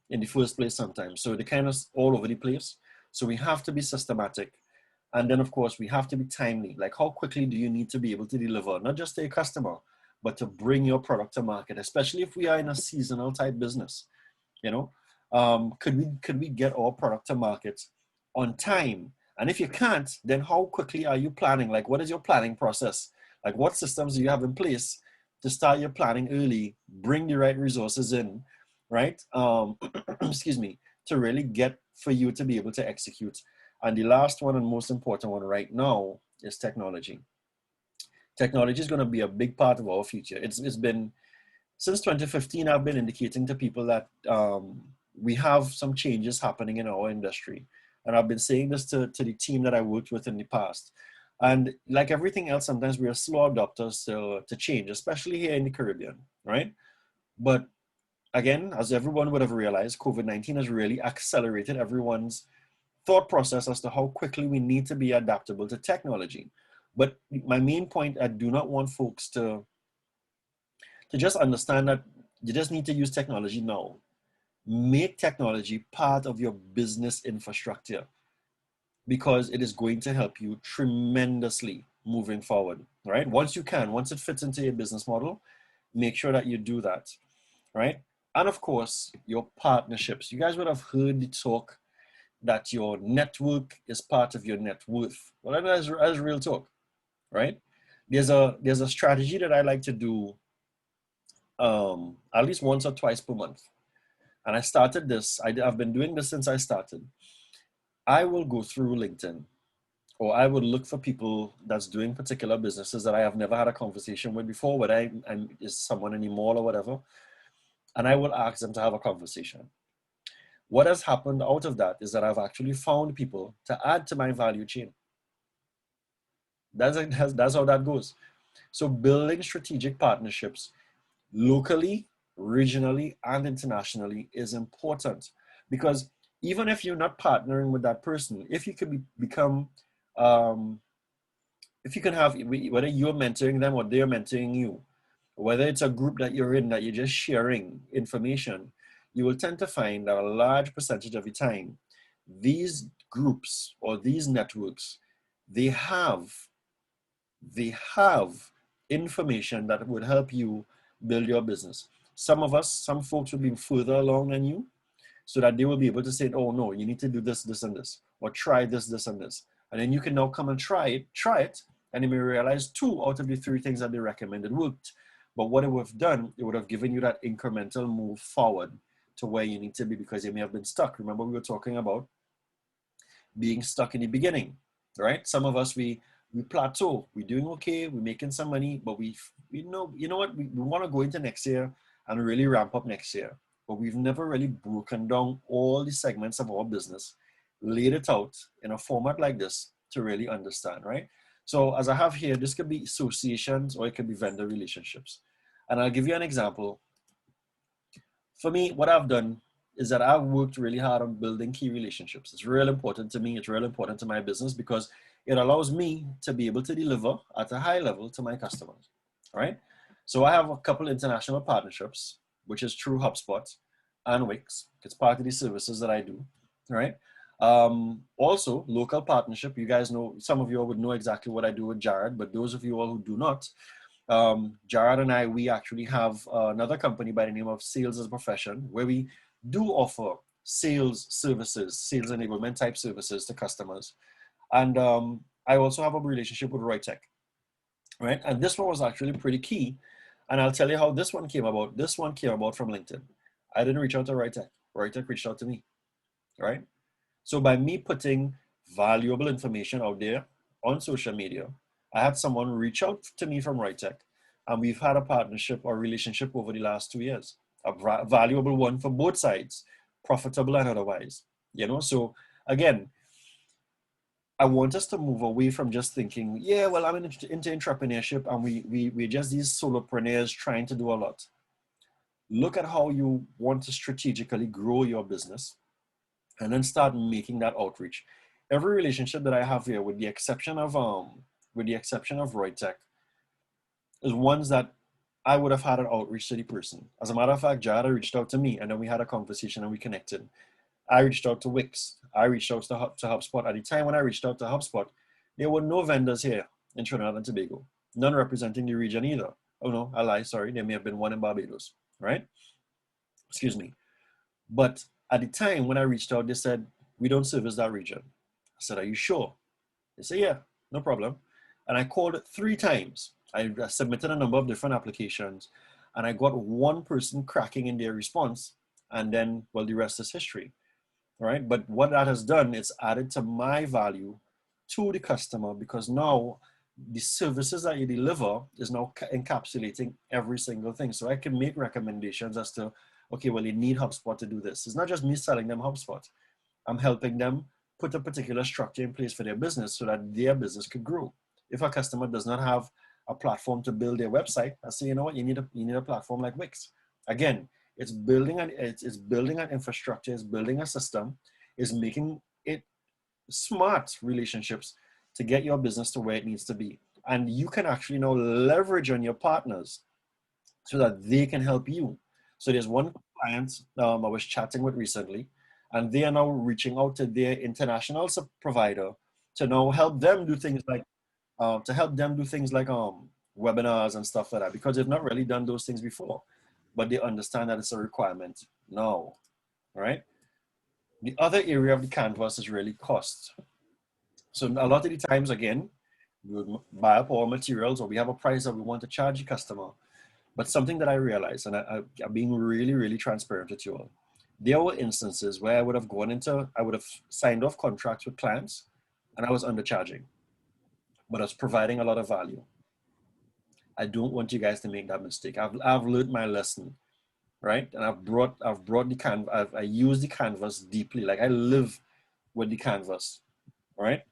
S1: in the first place sometimes. So they're kind of all over the place. So we have to be systematic. And then of course we have to be timely. Like, how quickly do you need to be able to deliver, not just to a customer, but to bring your product to market, especially if we are in a seasonal type business, you know? Could we get our product to market on time? And if you can't, then how quickly are you planning? Like, what is your planning process? Like, what systems do you have in place to start your planning early, bring the right resources in, right? Excuse me, to really get for you to be able to execute. And the last one and most important one right now is technology. Technology is going to be a big part of our future. It's been, since 2015, I've been indicating to people that we have some changes happening in our industry. And I've been saying this to the team that I worked with in the past. And like everything else, sometimes we are slow adopters to change, especially here in the Caribbean, right? But again, as everyone would have realized, COVID-19 has really accelerated everyone's thought process as to how quickly we need to be adaptable to technology. But my main point, I do not want folks to just understand that you just need to use technology now. Make technology part of your business infrastructure, because it is going to help you tremendously moving forward, right? Once it fits into your business model, make sure that you do that, right? And of course, your partnerships. You guys would have heard the talk that your network is part of your net worth. Well, that is real talk, right? There's a strategy that I like to do at least once or twice per month. And I started this, I've been doing this since I started. I will go through LinkedIn, or I would look for people that's doing particular businesses that I have never had a conversation with before, whether I'm is someone in the mall or whatever, and I will ask them to have a conversation. What has happened out of that is that I've actually found people to add to my value chain. That's how that goes. So building strategic partnerships locally, regionally, and internationally is important, because even if you're not partnering with that person, if you can become, um, if you can have, whether you're mentoring them or they're mentoring you, whether it's a group that you're in that you're just sharing information, you will tend to find that a large percentage of the time, these groups or these networks, they have they have information that would help you build your business. Some folks will be further along than you, so that they will be able to say, oh no, you need to do this, this, and this, or try this, this, and this. And then you can now come and try it, and you may realize 2 out of the 3 things that they recommended worked. But what it would have done, it would have given you that incremental move forward to where you need to be, because you may have been stuck. Remember, we were talking about being stuck in the beginning, right? Some of us, we plateau, we're doing okay, we're making some money, but we know, you know what, we want to go into next year and really ramp up next year. But we've never really broken down all the segments of our business, laid it out in a format like this to really understand, right? So as I have here, this could be associations or it could be vendor relationships. And I'll give you an example. For me, what I've done is that I've worked really hard on building key relationships. It's real important to me. It's real important to my business, because it allows me to be able to deliver at a high level to my customers, right? So I have a couple international partnerships, which is through HubSpot and Wix. It's part of the services that I do, right? Also, local partnership. You guys know, some of you all would know exactly what I do with Jared, but those of you all who do not, Jared and I, we actually have another company by the name of Sales as a Profession, where we do offer sales services, sales enablement type services to customers. And I also have a relationship with Roytech, right? And this one was actually pretty key. And I'll tell you how this one came about. This one came about from LinkedIn. I didn't reach out to Roytech. Roytech reached out to me, right? So by me putting valuable information out there on social media, I had someone reach out to me from Roytech, and we've had a partnership or relationship over the last 2 years, a valuable one for both sides, profitable and otherwise. You know, so again, I want us to move away from just thinking, yeah, well, I'm into entrepreneurship and we're just these solopreneurs trying to do a lot. Look at how you want to strategically grow your business, and then start making that outreach. Every relationship that I have here, with the exception of Roytech, is ones that I would have had an outreach to the person. As a matter of fact, Jada reached out to me, and then we had a conversation and we connected. I reached out to Wix. I reached out to HubSpot. At the time when I reached out to HubSpot, there were no vendors here in Trinidad and Tobago, none representing the region either. Oh no, I lie, sorry. There may have been one in Barbados, right? Excuse me. But at the time when I reached out, they said, we don't service that region. I said, are you sure? They said, yeah, no problem. And I called 3 times. I submitted a number of different applications, and I got one person cracking in their response. And then, well, the rest is history, right? But what that has done is added to my value to the customer, because now the services that you deliver is now encapsulating every single thing. So I can make recommendations as to, okay, well, you need HubSpot to do this. It's not just me selling them HubSpot. I'm helping them put a particular structure in place for their business so that their business could grow. If a customer does not have a platform to build their website, I say, you know what, you need a platform like Wix. Again, it's building an infrastructure, it's building a system, is making it smart relationships to get your business to where it needs to be. And you can actually now leverage on your partners so that they can help you. So there's one client I was chatting with recently, and they are now reaching out to their international provider to now help them do things like webinars and stuff like that, because they've not really done those things before, but they understand that it's a requirement now, right? The other area of the canvas is really cost. So a lot of the times, again, we would buy up our materials, or we have a price that we want to charge the customer. But something that I realized, and I'm being really, really transparent with you all, there were instances where I would have signed off contracts with clients and I was undercharging, but I was providing a lot of value. I don't want you guys to make that mistake. I've learned my lesson, right? And I've brought the canvas, I use the canvas deeply. Like I live with the canvas, right?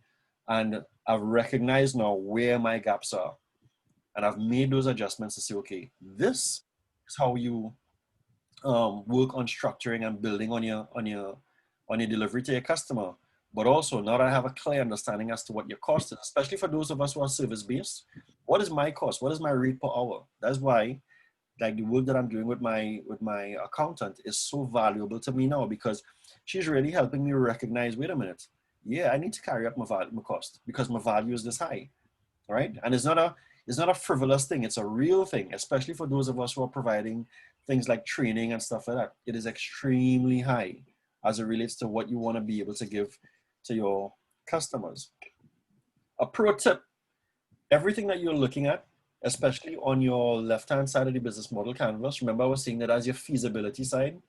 S1: And I've recognized now where my gaps are. And I've made those adjustments to say, okay, this is how you work on structuring and building on your delivery to your customer. But also now that I have a clear understanding as to what your cost is, especially for those of us who are service based, what is my cost? What is my rate per hour? That's why like the work that I'm doing with my accountant is so valuable to me now because she's really helping me recognize, wait a minute, yeah, I need to carry up my cost because my value is this high, right? And it's not a frivolous thing. It's a real thing, especially for those of us who are providing things like training and stuff like that. It is extremely high as it relates to what you want to be able to give to your customers. A pro tip, everything that you're looking at, especially on your left-hand side of the business model canvas, remember I was saying that as your feasibility side,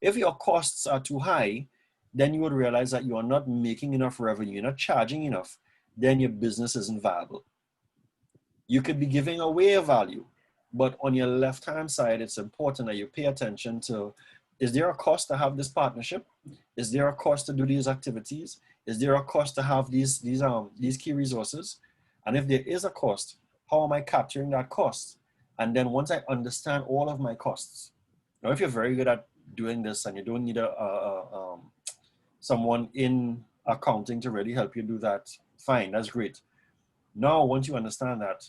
S1: if your costs are too high, then you would realize that you are not making enough revenue, you're not charging enough, then your business isn't viable. You could be giving away a value, but on your left-hand side, it's important that you pay attention to, is there a cost to have this partnership? Is there a cost to do these activities? Is there a cost to have these key resources? And if there is a cost, how am I capturing that cost? And then once I understand all of my costs, now if you're very good at doing this and you don't need someone in accounting to really help you do that, fine, that's great. Now, once you understand that,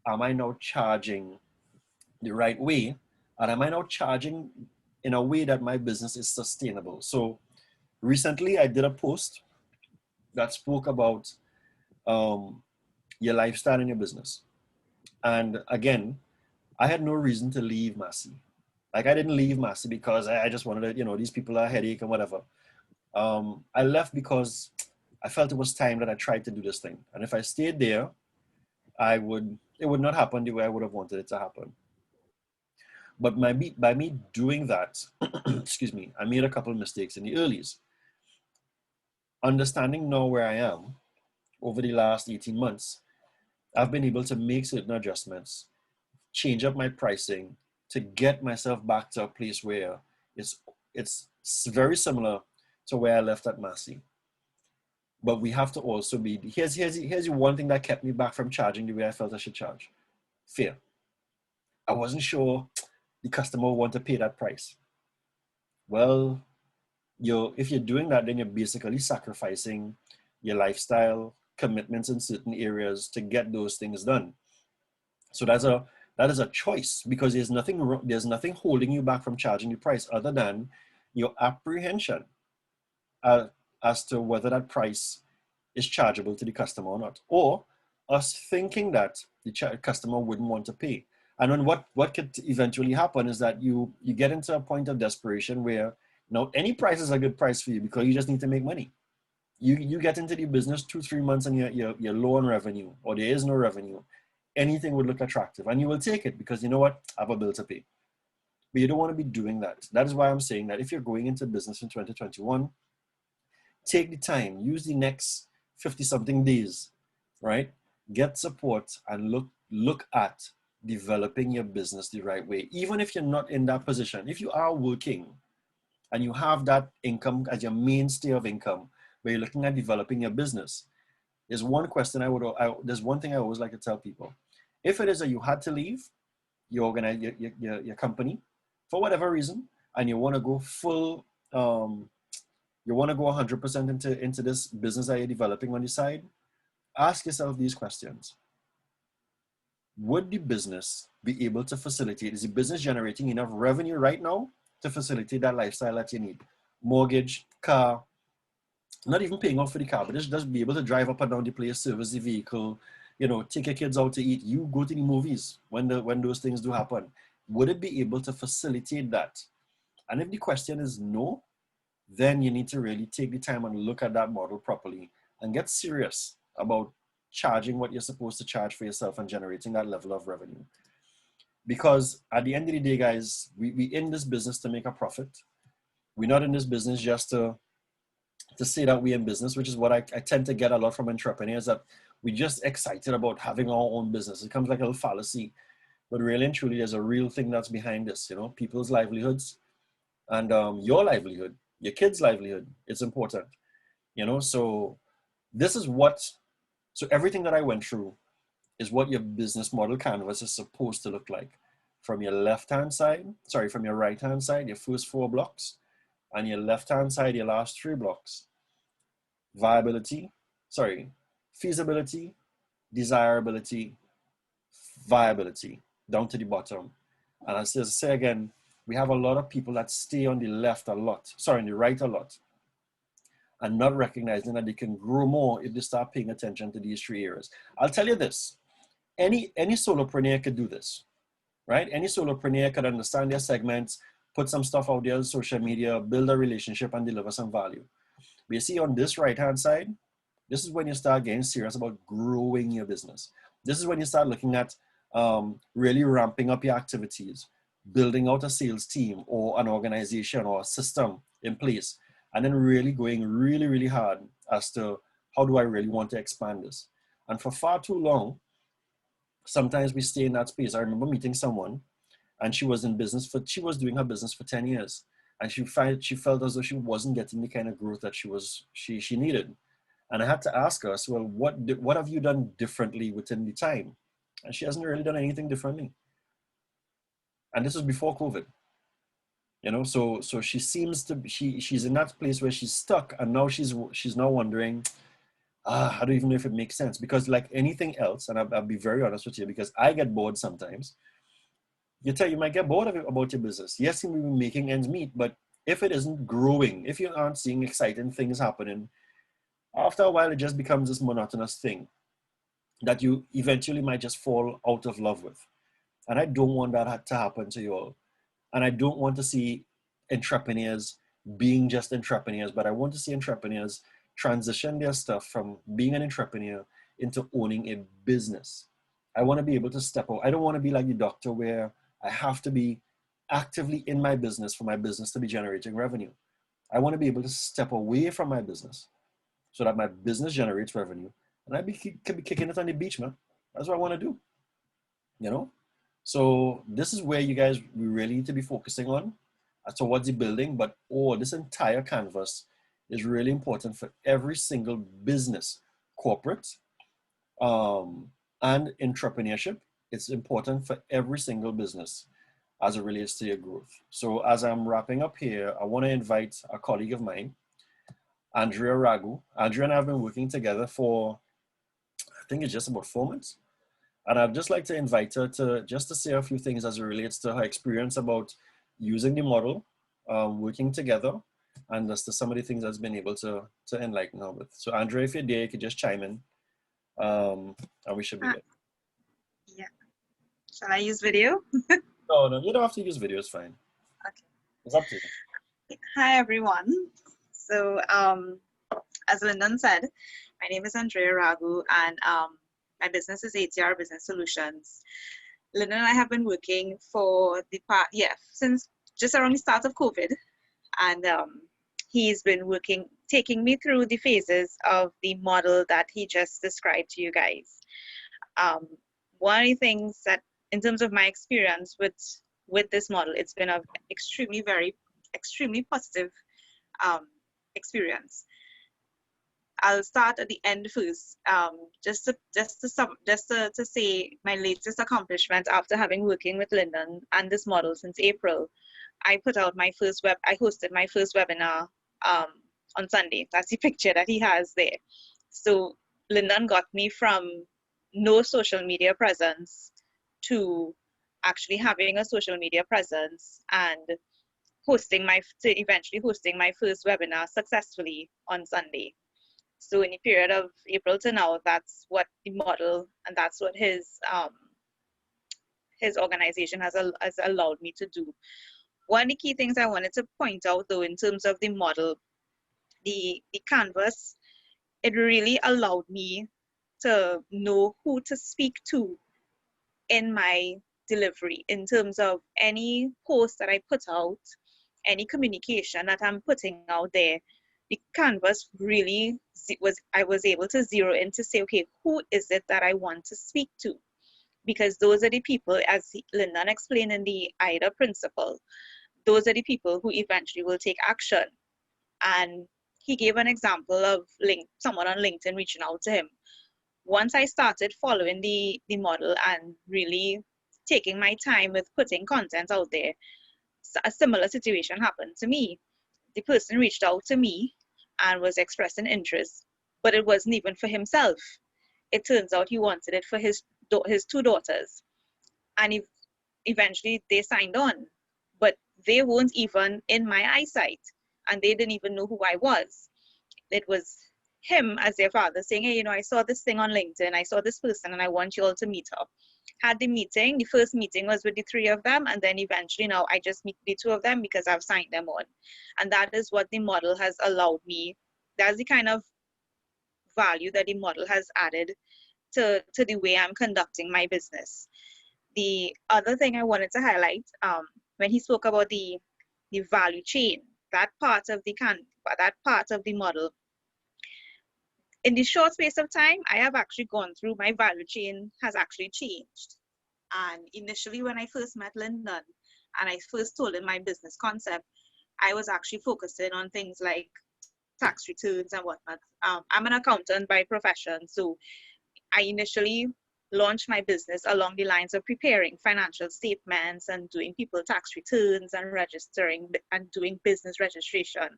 S1: am I now charging the right way? And am I now charging in a way that my business is sustainable? So recently I did a post that spoke about your lifestyle and your business. And again, I had no reason to leave Massey. Like I didn't leave Massey because I just wanted to, these people are a headache and whatever. I left because I felt it was time that I tried to do this thing. And if I stayed there, it would not happen the way I would have wanted it to happen. But by me doing that, excuse me, I made a couple of mistakes in the earlies. Understanding now where I am over the last 18 months, I've been able to make certain adjustments, change up my pricing to get myself back to a place where it's very similar to where I left at Massey. But we have to also be, here's the one thing that kept me back from charging the way I felt I should charge. Fear. I wasn't sure the customer would want to pay that price. Well, if you're doing that, then you're basically sacrificing your lifestyle commitments in certain areas to get those things done. So that is a choice because there's nothing holding you back from charging the price other than your apprehension uh, as to whether that price is chargeable to the customer or not, or us thinking that the customer wouldn't want to pay. And then what could eventually happen is that you get into a point of desperation where now any price is a good price for you because you just need to make money. You get into the business 2-3 months and you're low on revenue or there is no revenue. Anything would look attractive and you will take it because you know what? I have a bill to pay. But you don't want to be doing that. That is why I'm saying that if you're going into business in 2021, take the time, use the next 50 something days, right? Get support and look at developing your business the right way. Even if you're not in that position, if you are working and you have that income as your mainstay of income, where you're looking at developing your business, there's one question there's one thing I always like to tell people. If it is that you had to leave your company for whatever reason, and you want to go full, you want to go 100% into this business that you're developing on the side, ask yourself these questions. Would the business be able to facilitate, is the business generating enough revenue right now to facilitate that lifestyle that you need? Mortgage, car, not even paying off for the car, but just be able to drive up and down the place, service the vehicle, take your kids out to eat, you go to the movies when those things do happen. Would it be able to facilitate that? And if the question is no, then you need to really take the time and look at that model properly and get serious about charging what you're supposed to charge for yourself and generating that level of revenue. Because at the end of the day, guys, we in this business to make a profit. We're not in this business just to say that we're in business, which is what I tend to get a lot from entrepreneurs, that we're just excited about having our own business. It comes like a little fallacy, but really and truly, there's a real thing that's behind this, you know, people's livelihoods and your livelihood, your kids' livelihood. It's important, you know, so this is what, so everything that I went through is what your business model canvas is supposed to look like. From your left-hand side, sorry, from your right-hand side, your first 4 blocks, and your left-hand side, your last 3 blocks. Viability, sorry, feasibility, desirability, viability, down to the bottom. And as I say again, we have a lot of people that stay on the left a lot, sorry, on the right a lot, and not recognizing that they can grow more if they start paying attention to these 3 areas. I'll tell you this, any solopreneur could do this, right? Any solopreneur could understand their segments, put some stuff out there on social media, build a relationship, and deliver some value. But you see on this right-hand side, this is when you start getting serious about growing your business. This is when you start looking at really ramping up your activities, building out a sales team or an organization or a system in place, and then really going really, really hard as to how do I really want to expand this. And for far too long, sometimes we stay in that space. I remember meeting someone and she was in business she was doing her business for 10 years. And she felt as though she wasn't getting the kind of growth that she needed. And I had to ask her, so, well, what have you done differently within the time? And she hasn't really done anything differently. And this was before COVID, you know. So she seems to she's in that place where she's stuck, and now she's now wondering, I don't even know if it makes sense. Because like anything else, and I'll be very honest with you, because I get bored sometimes. You might get bored of it about your business. Yes, you may be making ends meet, but if it isn't growing, if you aren't seeing exciting things happening, after a while it just becomes this monotonous thing that you eventually might just fall out of love with. And I don't want that to happen to you all. And I don't want to see entrepreneurs being just entrepreneurs, but I want to see entrepreneurs transition their stuff from being an entrepreneur into owning a business. I want to be able to step out. I don't want to be like the doctor where I have to be actively in my business for my business to be generating revenue. I want to be able to step away from my business so that my business generates revenue and can be kicking it on the beach, man. That's what I want to do, you know? So this is where you guys, we really need to be focusing on towards the building, but this entire canvas is really important for every single business, corporate, and entrepreneurship. It's important for every single business as it relates to your growth. So as I'm wrapping up here, I want to invite a colleague of mine, Andrea Ragu. Andrea and I have been working together for, I think it's just about 4 months. And I'd just like to invite her to just to say a few things as it relates to her experience about using the model, working together, and as to some of the things that's been able to enlighten her with. So Andrea, if you're there, you could just chime in, and we should be good.
S2: Yeah. Shall I use video?
S1: No, you don't have to use video, it's fine.
S2: Okay.
S1: It's up to you.
S2: Hi, everyone. So as Lyndon said, my name is Andrea Ragu, and my business is ATR Business Solutions. Lyndon and I have been working for the past, since just around the start of COVID. And he's been taking me through the phases of the model that he just described to you guys. One of the things that, in terms of my experience with this model, it's been an extremely positive experience. I'll start at the end first. Just to say my latest accomplishment after having working with Lyndon and this model since April. I hosted my first webinar on Sunday. That's the picture that he has there. So Lyndon got me from no social media presence to actually having a social media presence and eventually hosting my first webinar successfully on Sunday. So in the period of April to now, that's what the model and that's what his organization has allowed me to do. One of the key things I wanted to point out, though, in terms of the model, the canvas, it really allowed me to know who to speak to in my delivery in terms of any post that I put out, any communication that I'm putting out there. The canvas really I was able to zero in to say, okay, who is it that I want to speak to? Because those are the people, as Lyndon explained in the IDA principle, those are the people who eventually will take action. And he gave an example of someone on LinkedIn reaching out to him. Once I started following the model and really taking my time with putting content out there, a similar situation happened to me. The person reached out to me and was expressing interest, but it wasn't even for himself. It turns out he wanted it for his two daughters. And eventually they signed on, but they weren't even in my eyesight and they didn't even know who I was. It was him as their father saying, hey, I saw this thing on LinkedIn, I saw this person and I want you all to meet her. Had the meeting, the first meeting was with the three of them, and then eventually now I just meet the two of them because I've signed them on. And that is what the model has allowed me. That's the kind of value that the model has added to the way I'm conducting my business. The other thing I wanted to highlight, when he spoke about the value chain, that part of the model, in the short space of time, I have actually gone through, my value chain has actually changed. And initially, when I first met Lyndon and I first told him my business concept, I was actually focusing on things like tax returns and whatnot. I'm an accountant by profession, so I initially launched my business along the lines of preparing financial statements and doing people tax returns and registering and doing business registration.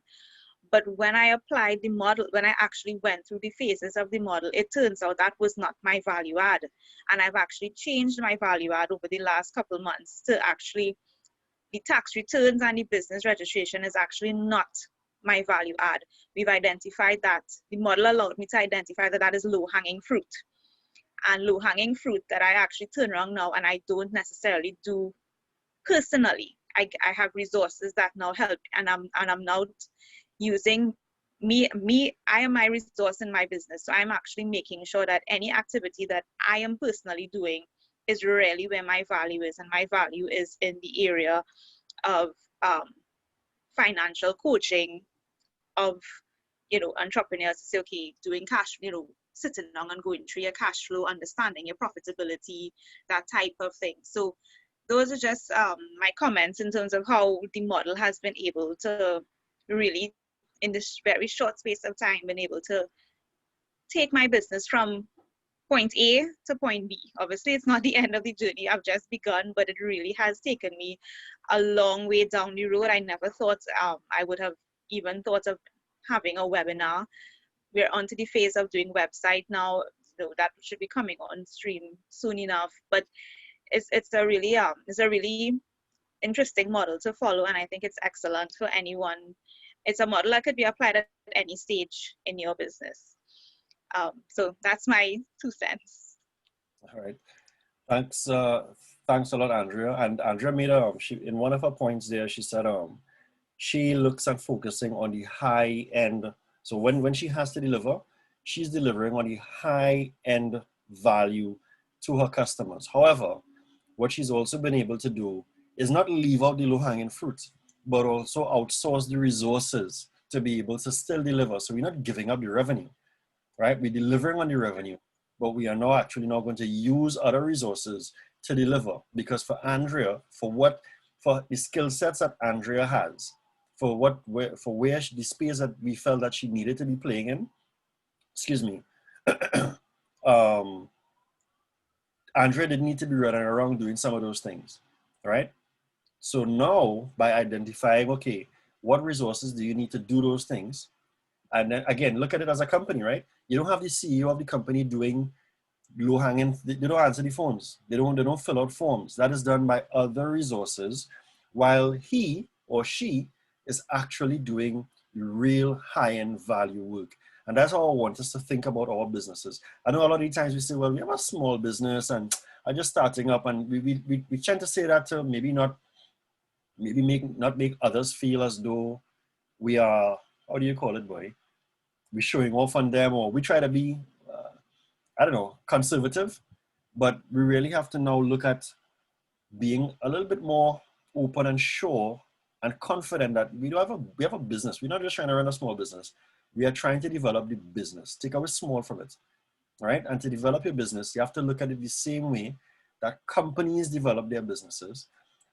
S2: But when I applied the model, when I actually went through the phases of the model, it turns out that was not my value add. And I've actually changed my value add over the last couple of months to actually, the tax returns and the business registration is actually not my value add. We've identified that, the model allowed me to identify that that is low-hanging fruit. And low-hanging fruit that I actually turn around now and I don't necessarily do personally. I have resources that now help, and I'm now using I am my resource in my business. So I'm actually making sure that any activity that I am personally doing is really where my value is, and my value is in the area of financial coaching, of entrepreneurs to say, okay, doing cash, sitting down and going through your cash flow, understanding your profitability, that type of thing. So those are just my comments in terms of how the model has been able to really, in this very short space of time, been able to take my business from point A to point B. Obviously, it's not the end of the journey. I've just begun, but it really has taken me a long way down the road. I never thought I would have even thought of having a webinar. We're onto the phase of doing website now, so that should be coming on stream soon enough. But it's a really interesting model to follow, and I think it's excellent for anyone. It's a model that could be applied at any stage in your business. So that's my 2 cents.
S1: All right. Thanks. Thanks a lot, Andrea. And Andrea made she in one of her points there. She said she looks at focusing on the high end. So when she has to deliver, she's delivering on the high end value to her customers. However, what she's also been able to do is not leave out the low hanging fruit, but also outsource the resources to be able to still deliver. So we're not giving up the revenue, right? We're delivering on the revenue, but we are now actually not going to use other resources to deliver, because for Andrea, for the skill sets that Andrea has, for where the space that we felt that she needed to be playing in, excuse me, Andrea didn't need to be running around doing some of those things, right? So now, by identifying, okay, what resources do you need to do those things? And then again, look at it as a company, right? You don't have the CEO of the company doing low hanging, they don't answer the phones. They don't fill out forms. That is done by other resources, while he or she is actually doing real high-end value work. And that's how I want us to think about our businesses. I know a lot of times we say, well, we have a small business and I'm just starting up, and we tend to say that to not make others feel as though we are, how do you call it, boy? We're showing off on them, or we try to be, I don't know, conservative. But we really have to now look at being a little bit more open and sure and confident that we have a business. We're not just trying to run a small business. We are trying to develop the business. Take away small from it, right? And to develop your business, you have to look at it the same way that companies develop their businesses.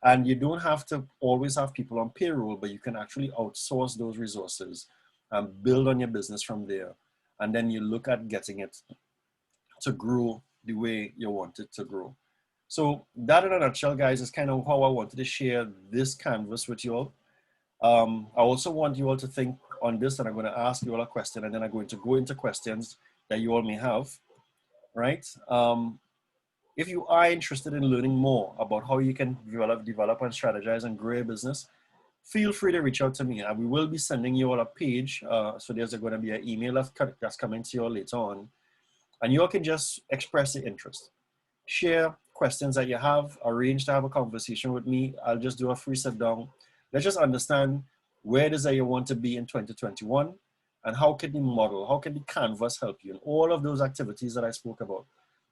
S1: And you don't have to always have people on payroll, but you can actually outsource those resources and build on your business from there. And then you look at getting it to grow the way you want it to grow. So that in a nutshell, guys, is kind of how I wanted to share this canvas with you all. I also want you all to think on this, and I'm going to ask you all a question, and then I'm going to go into questions that you all may have, right? If you are interested in learning more about how you can develop and strategize and grow your business, feel free to reach out to me. We will be sending you all a page. So there's going to be an email that's coming to you all later on. And you all can just express the interest. Share questions that you have, arrange to have a conversation with me. I'll just do a free sit down. Let's just understand where it is that you want to be in 2021 and how can the model, how can the canvas help you in all of those activities that I spoke about.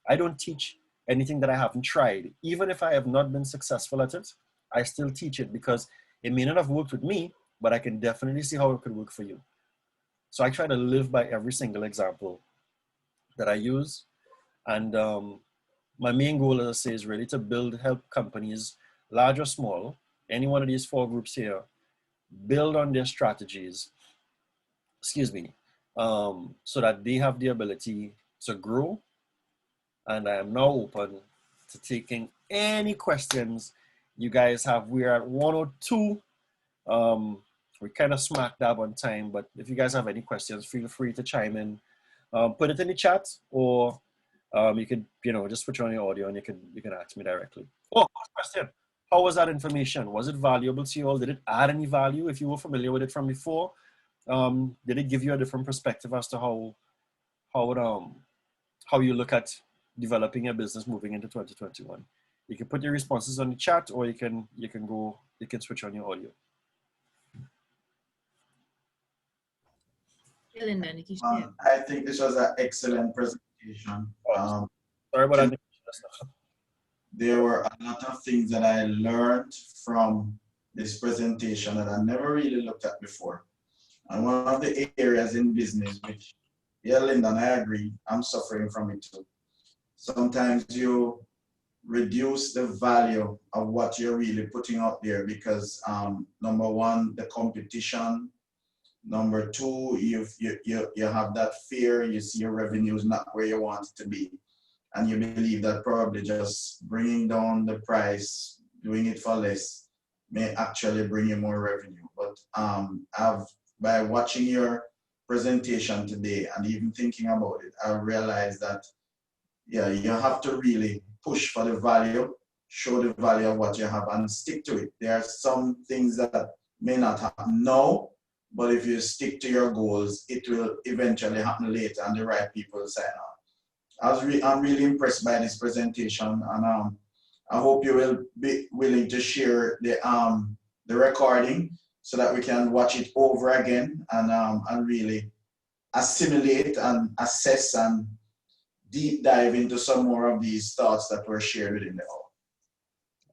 S1: I don't teach anything that I haven't tried. Even if I have not been successful at it, I still teach it because it may not have worked with me, but I can definitely see how it could work for you. So I try to live by every single example that I use. And my main goal, as I say, is really to help companies, large or small, any one of these 4 groups here, build on their strategies, so that they have the ability to grow. And I am now open to taking any questions you guys have. We're at 102. We kind of smack dab on time, but if you guys have any questions, feel free to chime in. Put it in the chat, or you can, just switch on your audio and you can ask me directly. Oh, question. How was that information? Was it valuable to you all? Did it add any value if you were familiar with it from before? Did it give you a different perspective as to how you look at developing a business moving into 2021? You can put your responses on the chat, or you can switch on your audio.
S3: I think this was an excellent presentation.
S1: Sorry about that.
S3: There were a lot of things that I learned from this presentation that I never really looked at before. And one of the areas in business which, yeah, Linda, and I agree, I'm suffering from it too. Sometimes you reduce the value of what you're really putting out there because number one, the competition. Number two, you have that fear, you see your revenues not where you want it to be. And you believe that probably just bringing down the price, doing it for less, may actually bring you more revenue. But by watching your presentation today and even thinking about it, I realized that, yeah, you have to really push for the value, show the value of what you have and stick to it. There are some things that may not happen now, but if you stick to your goals, it will eventually happen later and the right people will sign on. I'm really impressed by this presentation, and I hope you will be willing to share the recording so that we can watch it over again and really assimilate and assess and deep dive into some more of these thoughts that were shared within the hour.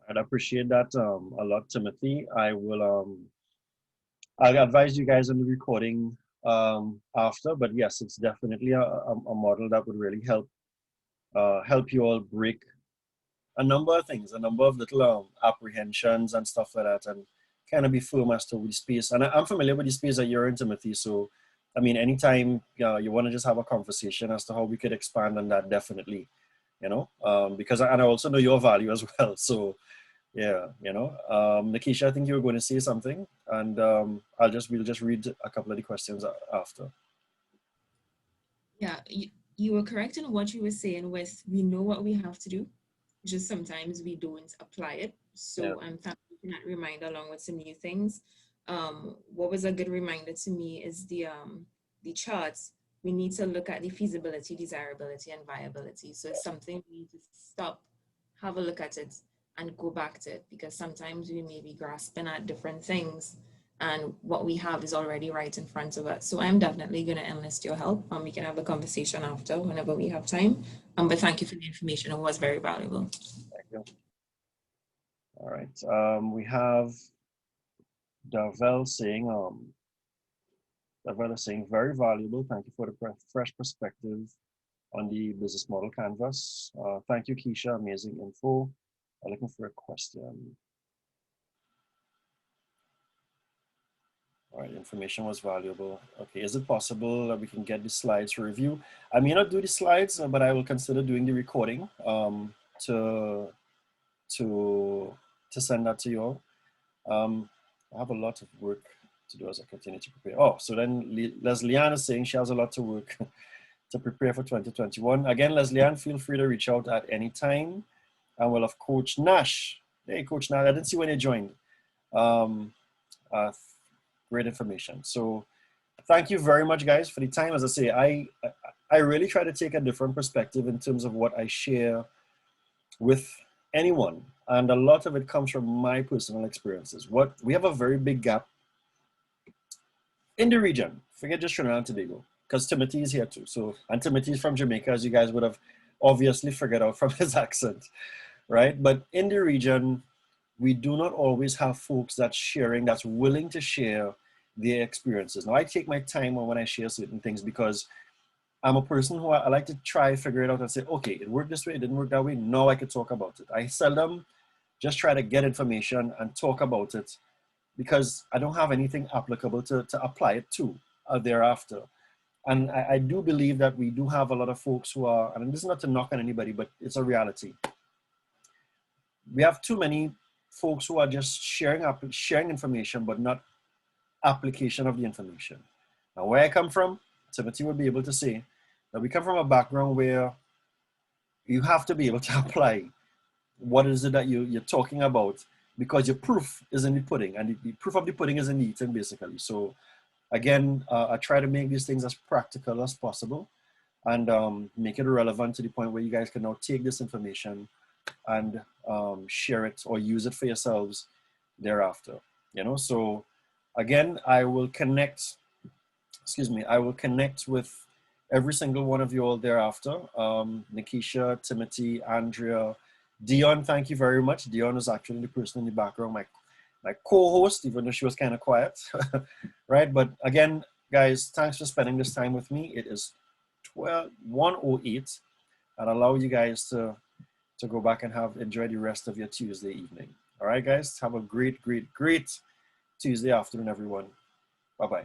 S1: I'd appreciate that a lot, Timothy. I'll advise you guys on the recording after, but yes, it's definitely a model that would really help you all break a number of things, a number of little apprehensions and stuff like that, and kind of be firm as to the space. And I'm familiar with the space that you're in, Timothy, so I mean, anytime you want to just have a conversation as to how we could expand on that, definitely, because I also know your value as well. So yeah, Nikisha, I think you were going to say something, and we'll just read a couple of the questions after.
S4: Yeah, you were correct in what you were saying with we know what we have to do, just sometimes we don't apply it. So I'm thankful for that reminder along with some new things. What was a good reminder to me is the charts. We need to look at the feasibility, desirability, and viability. So it's something we need to stop, have a look at it, and go back to it, because sometimes we may be grasping at different things and what we have is already right in front of us. So I'm definitely going to enlist your help, and we can have a conversation after whenever we have time. But thank you for the information. It was very valuable.
S1: Thank you. All right. We have Darvel saying, Darvel is saying, very valuable. Thank you for the fresh perspective on the business model canvas. Thank you, Keisha. Amazing info. I'm looking for a question. All right, information was valuable. Okay, is it possible that we can get the slides for review? I may not do the slides, but I will consider doing the recording to to send that to you all. I have a lot of work to do as I continue to prepare. Oh, so then Leslie-Ann is saying she has a lot to work to prepare for 2021. Again, Leslie-Ann, feel free to reach out at any time. And we'll have Coach Nash. Hey, Coach Nash, I didn't see when you joined. Great information. So thank you very much, guys, for the time. As I say, I really try to take a different perspective in terms of what I share with anyone. And a lot of it comes from my personal experiences. We have a very big gap in the region. Forget just Trinidad and Tobago, because Timothy is here too. So, and Timothy is from Jamaica, as you guys would have obviously figured out from his accent, right? But in the region, we do not always have folks that's willing to share their experiences. Now, I take my time when I share certain things because I'm a person who I like to try figure it out and say, okay, it worked this way, it didn't work that way. Now I can talk about it. I seldom just try to get information and talk about it because I don't have anything applicable to apply it to thereafter. And I do believe that we do have a lot of folks who are, and this is not to knock on anybody, but it's a reality. We have too many folks who are just sharing information, but not application of the information. Now, where I come from, Timothy will be able to say that we come from a background where you have to be able to apply what is it that you're talking about because your proof is in the pudding, and the proof of the pudding is in the eating, basically. So again, I try to make these things as practical as possible and make it relevant to the point where you guys can now take this information and share it or use it for yourselves thereafter. So again, I will connect with every single one of you all thereafter. Nikisha, Timothy, Andrea, Dion, thank you very much. Dion is actually the person in the background, my co-host, even though she was kind of quiet, right? But again, guys, thanks for spending this time with me. It is 1:08, and allow you guys to go back and enjoy the rest of your Tuesday evening. All right, guys, have a great Tuesday afternoon, everyone. Bye-bye.